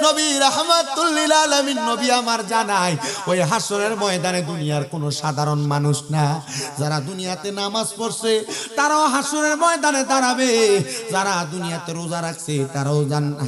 নবী রাহমাতুল লিল আলামিন নবী আমার জানায়, ওই হাসরের ময়দানে দুনিয়ার কোনো সাধারণ মানুষ না, যারা দুনিয়াতে নামাজ পড়ছে তারাও হাসরের ময়দানে দাঁড়াবে, যারা দুনিয়াতে রোজা রাখছে তারাও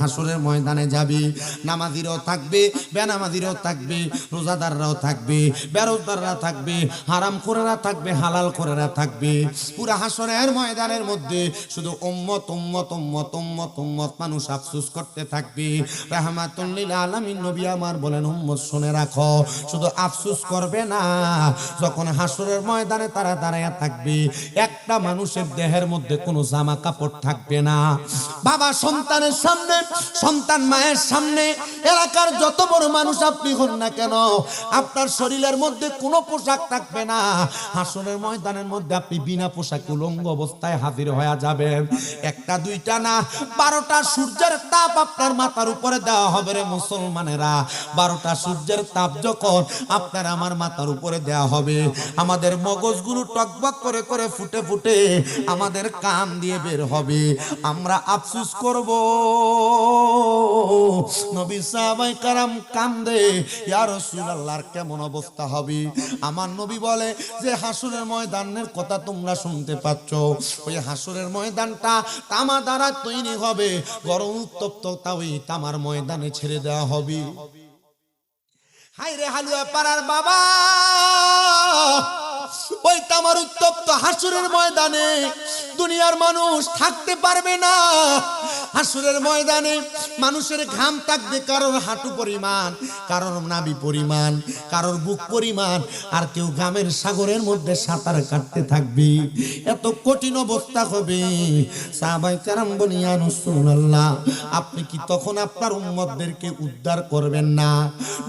হাসরের ময়দানে যাবে, নামাজিরাও থাকবে, বেনামাজিরাও থাকবে, রোজাদাররাও থাকবে, বেরোজদাররা থাকবে, হারামখোরেরা থাকবে, হালাল খোরেরা থাকবে। পুরা হাসরের ময়দানের মধ্যে শুধু উম্মত উম্মত উম্মত উম্মত উম্মত মানুষ আফসোস করতে থাকবে। রাহমাতুল লিল আলামিন নবী আমার বলেন, উম্মত শুনে রাখো, শুধু আফসোস করবে না, যখন হাসরের ময়দানে তারা দাঁড়ায়া থাকবে, একটা মানুষের দেহের মধ্যে কোনো জামা কাপড় থাকবে না। বাবা সন্তানের সামনে, সন্তান মায়ের সামনে, এলাকার যত বড় মানুষ আপনি হন না কেন, আপনার শরীরের মধ্যে কোনো পোশাক থাকবে না। হাসরের ময়দানের মধ্যে আপনি বিনা পোশাক উলঙ্গ অবস্থায় হাজির হয়ে যাবেন। একটা দুইটা না, 12টা সূর্যের তাপ আপনার মাথার উপরে দেওয়া হবে রে মুসলমানেরা। 12টা সূর্যের তাপ যখন আপনার আমার মাথার উপরে দেওয়া হবে, আমাদের মগজগুলো টকবক করে করে ফুটে ফুটে আমাদের কান দিয়ে বের হবে, আমরা আফসোস করব। নবী সাহাবায়ে কেরাম কান্দে, ইয়া রাসূলুল্লাহর কেমন অবস্থা হবে? আমার নবী বলে যে হাসরের ময়দানের কথা তোমরা শুনতে পাচ্ছ, ওই হাসরের ময়দানটা তামা দ্বারা তৈরি হবে, গরম উত্তপ্ত ওই তামার ময়দানে ছেড়ে দেওয়া হবে। হায়রে হালুয়া পাড়ার বাবা, ওই তামার উত্তপ্ত হাসরের ময়দানে দুনিয়ার মানুষ থাকতে পারবে না। হাসরের ময়দানে মানুষের ঘাম থাকবে কারোর হাঁটু পরিমাণ, কারোর নাভি পরিমাণ, কারোর বুক পরিমাণ, আর কেউ ঘামের সাগরের মধ্যে সাঁতার কাটতে থাকবে। এত কঠিন অবস্থা হবে। সাহাবায়ে কেরাম বলেন, ইয়া রাসূলুল্লাহ আপনি কি তখন আপনার উম্মতদেরকে উদ্ধার করবেন না?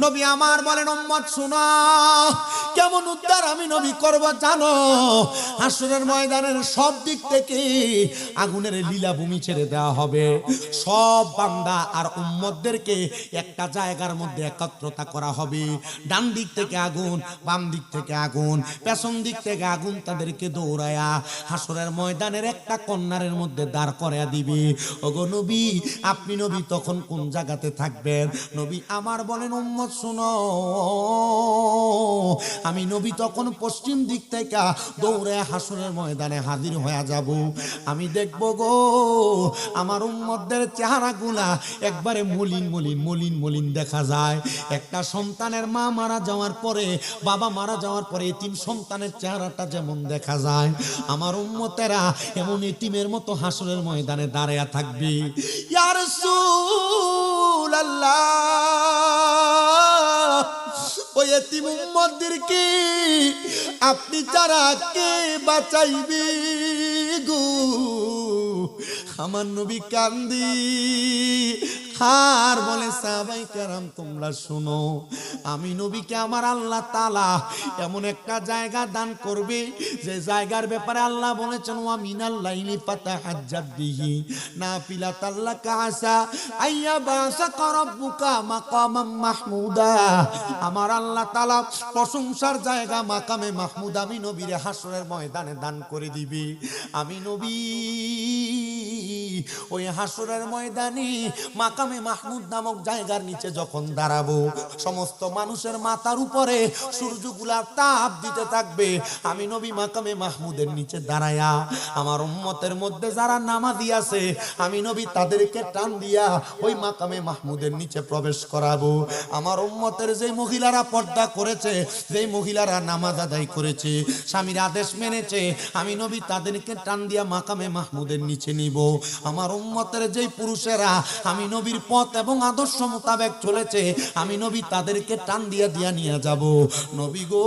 নবী আমার বলেন, উম্মত শোনো, কেমন উদ্ধার আমি নবী করব জানো? হাসরের ময়দানের সব দিক থেকে আগুনের লীলাভূমি ছেড়ে দেওয়া হবে, সব বান্দা আর উম্মতদেরকে একটা জায়গার মধ্যে একত্রতা করা হবে। ডান দিক থেকে আগুন, বাম দিক থেকে আগুন, পেছন দিক থেকে আগুন তাদেরকে দৌড়ায়া হাসরের ময়দানের একটা কর্নারের মধ্যে দাঁড় করায়া দিবে। ওগো নবী, আপনি নবী তখন কোন জায়গাতে থাকবেন? নবী আমার বলেন, উম্মত শুনো, আমি নবী তখন পশ্চিম দিক থেকে দৌড়ে হাসরের ময়দানে হাজির হয়ে যাব। আমি দেখব গো আমার উম্মতদের চেহারাগুলা একবারে মলিন মলিন মলিন মলিন দেখা যায়। একটা সন্তানের মা মারা যাওয়ার পরে, বাবা মারা যাওয়ার পরে এতিম সন্তানের চেহারাটা যেমন দেখা যায়, আমার উম্মতেরা এমন এতিমের মতো হাসরের ময়দানে দাঁড়ায়া থাকবে। ইয়া রাসূলুল্লাহ, ওই এতিম উম্মতদেরকে আপনি ছাড়া কে বাঁচাইবে গো? আমার নবী কান্দি আর বলে, সাহাবায়ে কেরাম তোমরা শোনো, আমি নবীকে আমার আল্লাহ তাআলা এমন একটা জায়গা দান করবে, যে জায়গার ব্যাপারে আল্লাহ বলেছেন, ওয়া মিনাল লাইলি ফাতাহাজ্জাদ বিহি নাফিলাতাল লাকা আসা আইয়াবাসাকা রাব্বুকা মাকামাম মাহমুদা। আমার আল্লাহ তাআলা প্রশংসার জায়গা মাকামে মাহমুদ আমি নবীর হাসরের ময়দানে দান করে দিবে। আমি নবী ওই হাসরের ময়দানে মাকামে মাহমুদ নামক জায়গার নিচে যখন দাঁড়াবো, সমস্ত মানুষের মাথার উপরে সূর্যগুলার তাপ দিতে থাকবে। আমি নবী মাকামে মাহমুদের নিচে দাঁড়ায়া আমার উম্মতের মধ্যে যারা নামাজি আছে, আমি নবী তাদেরকে টান দিয়া ওই মাকামে মাহমুদের নিচে প্রবেশ করাবো। আমার উম্মতের যে মহিলারা পর্দা করেছে, যে মহিলারা নামাজ আদায় করেছে, স্বামীর আদেশ মেনেছে, আমি নবী তাদেরকে টান দিয়া মাকামে মাহমুদের নিচে নিব। আমার উম্মতের যেই পুরুষেরা আমি নবীর পথ এবং আদর্শ মোতাবেক চলেছে, আমি নবী তাদেরকে টান দিয়া দিয়া নিয়ে যাব। নবী গো,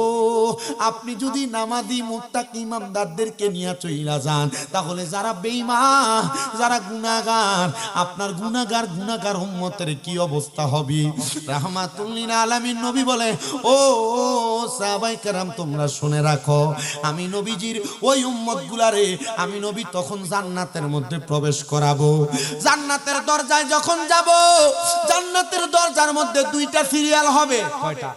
আপনি যদি নামাজি মুত্তাকি ইমানদারদেরকে নিয়ে চইলা যান, তাহলে যারা বেঈমান, যারা গুনাহগার, আপনার গুনাহগার উম্মতের কি অবস্থা হবে? রাহমাতুল লিল আলামিন নবী বলে, ও সাহাবায়ে কেরাম তোমরা শুনে রাখো, আমি নবীজির ওই উম্মতগুলারে আমি নবী তখন জান্নাতের মধ্যে প্রবেশ করাবো। জান্নাতের দরজায় যখন যাব, জান্নাতের দরজার মধ্যে দুইটা সিরিয়াল হবে। কয়টা?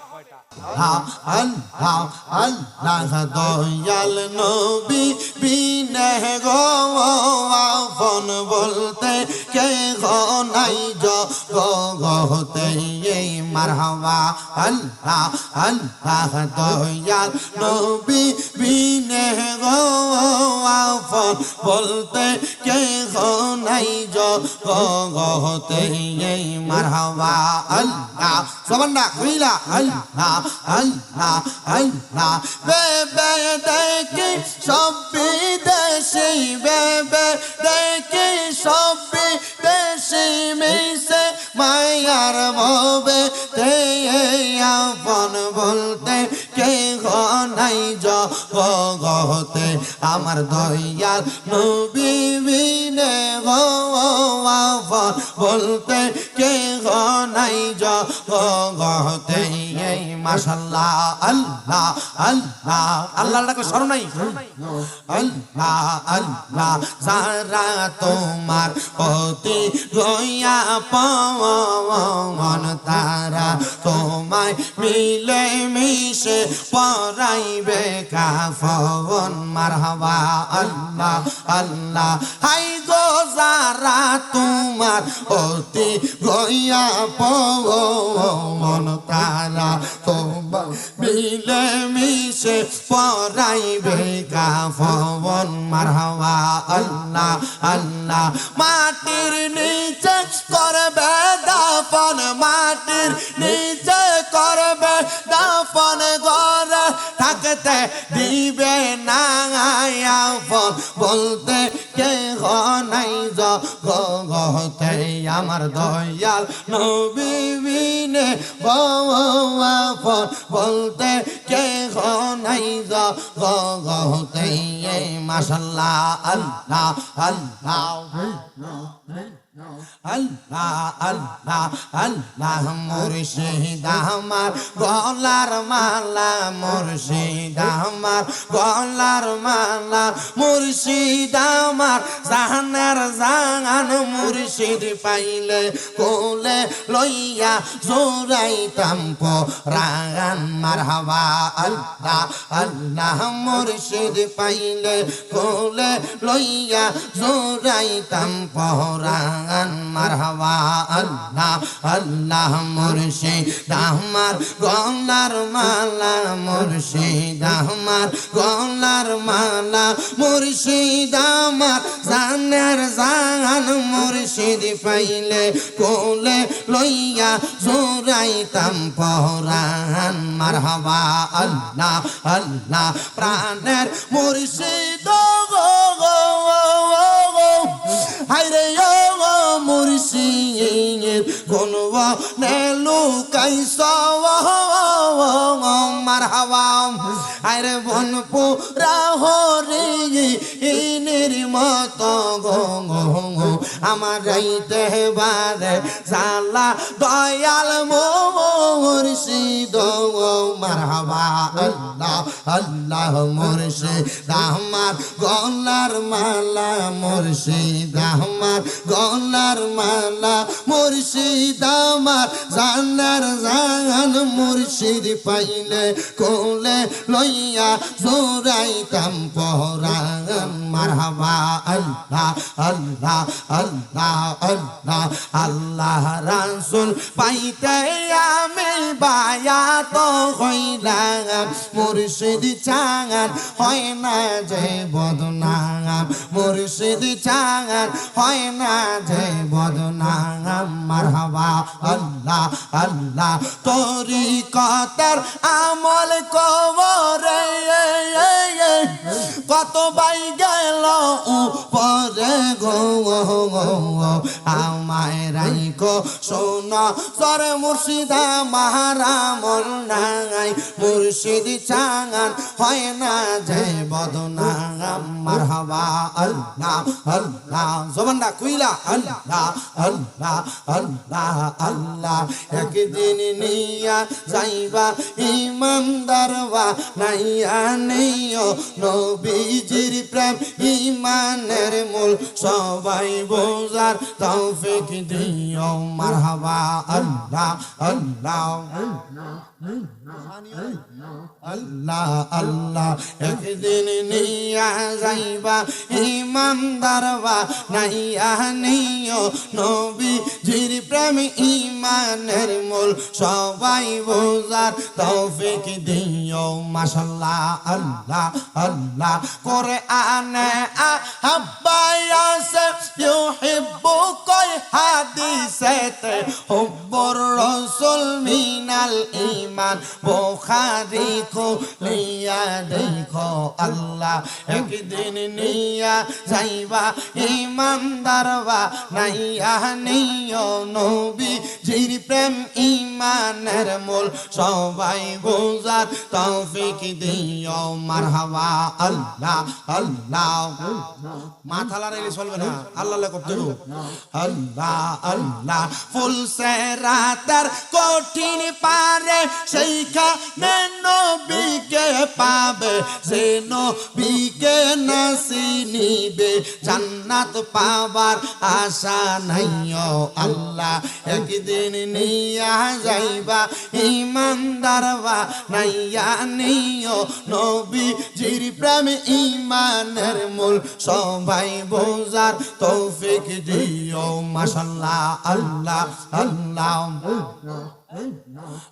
আল্লাহ দয়াল নবী বিনে গো আপন বলতে কে গো নাই জগতে, এই মারহাবা। আল্লাহ দয়াল নবী বিনে গো আপন বলতে কে গো নাই জগতে, এই মারহাবা। আল্লাহ সুবহানাল্লাহ কইলা আল্লাহ আল্লাহ আল্লাহ। বেবে দেখি সব বিদেশি, বেবে দেখি সব বিদেশি মিশে মায়ার ভবে তে আপন বলতে কে গো নাই জগতে, আমার দয়াল নবী বিনে গো আপন বলতে কে গো নাই জগতে, এই মাশাআল্লাহ। আল্লাহ আল্লাহ আল্লাহর ডাকে স্মরণ নাই। আল্লাহ আল্লাহ সারা তোমার অতি গয়া পাওয়ান, তারা তোমায় মিলে মিশে পরাইবে কাফন, মারহাবা। আল্লাহ আল্লাহ হাই গো যারা তোমার অতি গয়া পাওয়ান, তারা তোমার মিলে মিশে পরাইবে কাফন, মারহাবা। আল্লাহ আল্লাহ মাটির নিচে করবে দাফন, মাটির নিচে করবে দাফন, ঘরে থাকতে দিবে না আপন বলতে কে গো নাই জগতে, আমার দয়াল নবী বিনে গো আপন বলতে কে গো নাই জগতে, এই মাশাআল্লাহ। আল্লাহ আল্লাহ আল্লাহ আল্লাহ আল্লাহ মুর্শিদ আমার গলার মালা, মুর্শিদ আমার গলার মালা, মুর্শিদ আমার জাহানের জাহান, মুর্শিদ পাইলে কোলে লইয়া জোরাইতাম পরাণ, মারহাবা। আল্লাহ আল্লাহ মুর্শিদ পাইলে কোলে লইয়া জোরাইতাম পরাণ, মারহাবা। আল্লাহ আল্লাহ মুর্শিদ আমার গলার মালা, মুর্শিদ আমার গলার মালা, মুর্শিদ আমার জানের জান, মুর্শিদ পাইলে কোলে লইয়া জোরাইতাম পরাণ, মারহাবা। আল্লাহ আল্লাহ প্রাণের মুর্শিদ হায়রে ও মুর্শিদ কোনবা নেলু কাইস মারহাবা। আরে বনপুরা হরি ইনের মত গো আমার রাইতে বারে জালা দয়াল মুর্শিদ, মারহাবা। আল্লাহ আল্লাহ মুর্শিদ আমার গলার মালা, মুর্শিদ আমার গলার মালা, মুর্শিদ আমার জানার জান, মুর্শিদ পাইলে কোলে লইয়া জোরাইতাম পরাণ, মারহাবা। আল্লাহ আল্লাহ আল্লাহ আল্লাহ আল্লাহ রাসূল পাইতে আমি বায়া তো হইলাম মুর্শিদ চাঙার হয় না যে বদনাম মুর্শিদ চাঙার হয় না যে বদনাম মারহাবা আল্লাহ আল্লাহ তরিকতের আমল কবরে কত বাই গেল উপরে গো আমায় রাইকো শোনো সর মুর্শিদা মাহারা মন নাই মুর্শিদ চাঙান হয় না যে বদনাম মারহাবা আল্লাহ আল্লাহ জবানটা কইলা আল্লাহ আল্লাহ আল্লাহ আল্লাহ একদিন নিয়া যাইবা ইমানদারবা নাইয়া নেইও নবীজির প্রেম ইমানের মূল সবাই বোঝার তৌফিক দিও মারহাবা আল্লাহ আল্লাহ আল্লাহ আল্লাহ একদিন নিয়া যাইবা ইমানদারবা নাইয়া নিও নবীজির প্রেম ইমানের মূল সবাই বোঝার তৌফিক দিও মাশাআল্লাহ আল্লাহ আল্লাহ কোরআনে আহাব্বায়াসে ইউহিব্বু কই হাদিসেতে হুব্বুর রাসূল মিনাল ঈমান বুখারী খুলিয়া দেখো আল্লাহ একদিন নিয়া যাইবা ইমানদারবা নাইয়া নিও নবীজির প্রেম ইমানের মূল সবাই বোঝার তৌফিক দিও মারহাবা আল্লাহ আল্লাহ মাথা লড়াইলে চলবে না আল্লাহ করতে হবে আল্লাহ আল্লাহ ফুলসে রাতের কঠিন পারে সেইখানে নবীকে পাবে সে নবীকে নাসিনিবে জান্নাত পাবার আশা নাইও আল্লাহ একদিন নিয়া যাইবা ইমানদারবা নাইয়া নিও নবীজির প্রেম ইমানের মূল সবাই বোঝার তৌফিক দিও মাশাআল্লাহ আল্লাহ আল্লাহ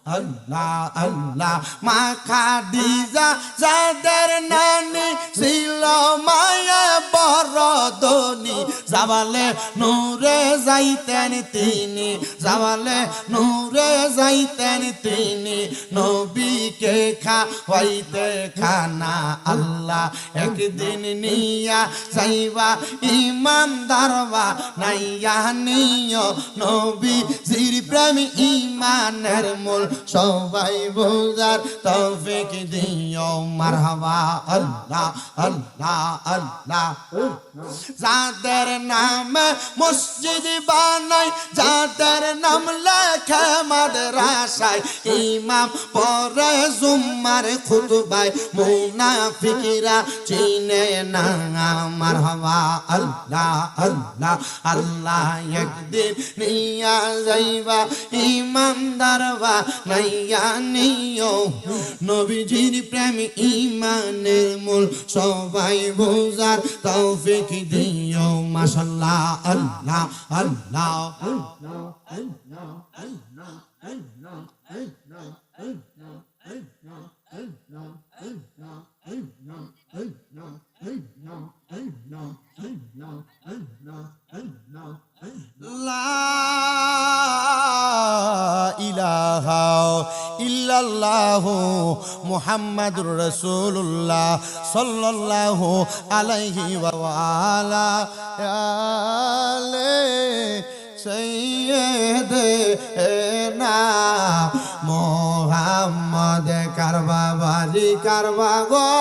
আল্লাহ আল্লাহ মা খাদিজা যাদের নানি ছিল মায়া বড় ধনী জাবালে নূরে যাইতেন তিনি জাবালে নূরে যাইতেন তিনি নবীকে খাওয়াইতে খানা আল্লাহ একদিন নিয়া যাইবা ইমানদারবা নাইয়া নিও নবীজির প্রেম ইমানের মূল সবাই বোঝার তৌফিক দিও মারহাবা আল্লাহ আল্লাহ আল্লাহ যাদের নামে মসজিদ বানাই যাদের নাম লেখে মাদ্রাসায় ইমাম পরে জুম্মার খুতবায় মুনাফিকরা চিনে না মারহাবা আল্লাহ আল্লাহ আল্লাহ একদিন নিয়া যাইবা ইমানদারবা নাইয়া নিও নবীজির প্রেম ইমানের মূল সবাই বোঝার তৌফিক দিও মাশাআল্লাহ আল্লাহ আল্লাহ লা ইলাহা ইল্লাল্লাহু মুহাম্মাদুর রাসূলুল্লাহ সাল্লাল্লাহু আলাইহি ওয়া আলা আলিহি সাইয়্যিদিনা মুহাম্মদ কারবা বাজি কারবা গো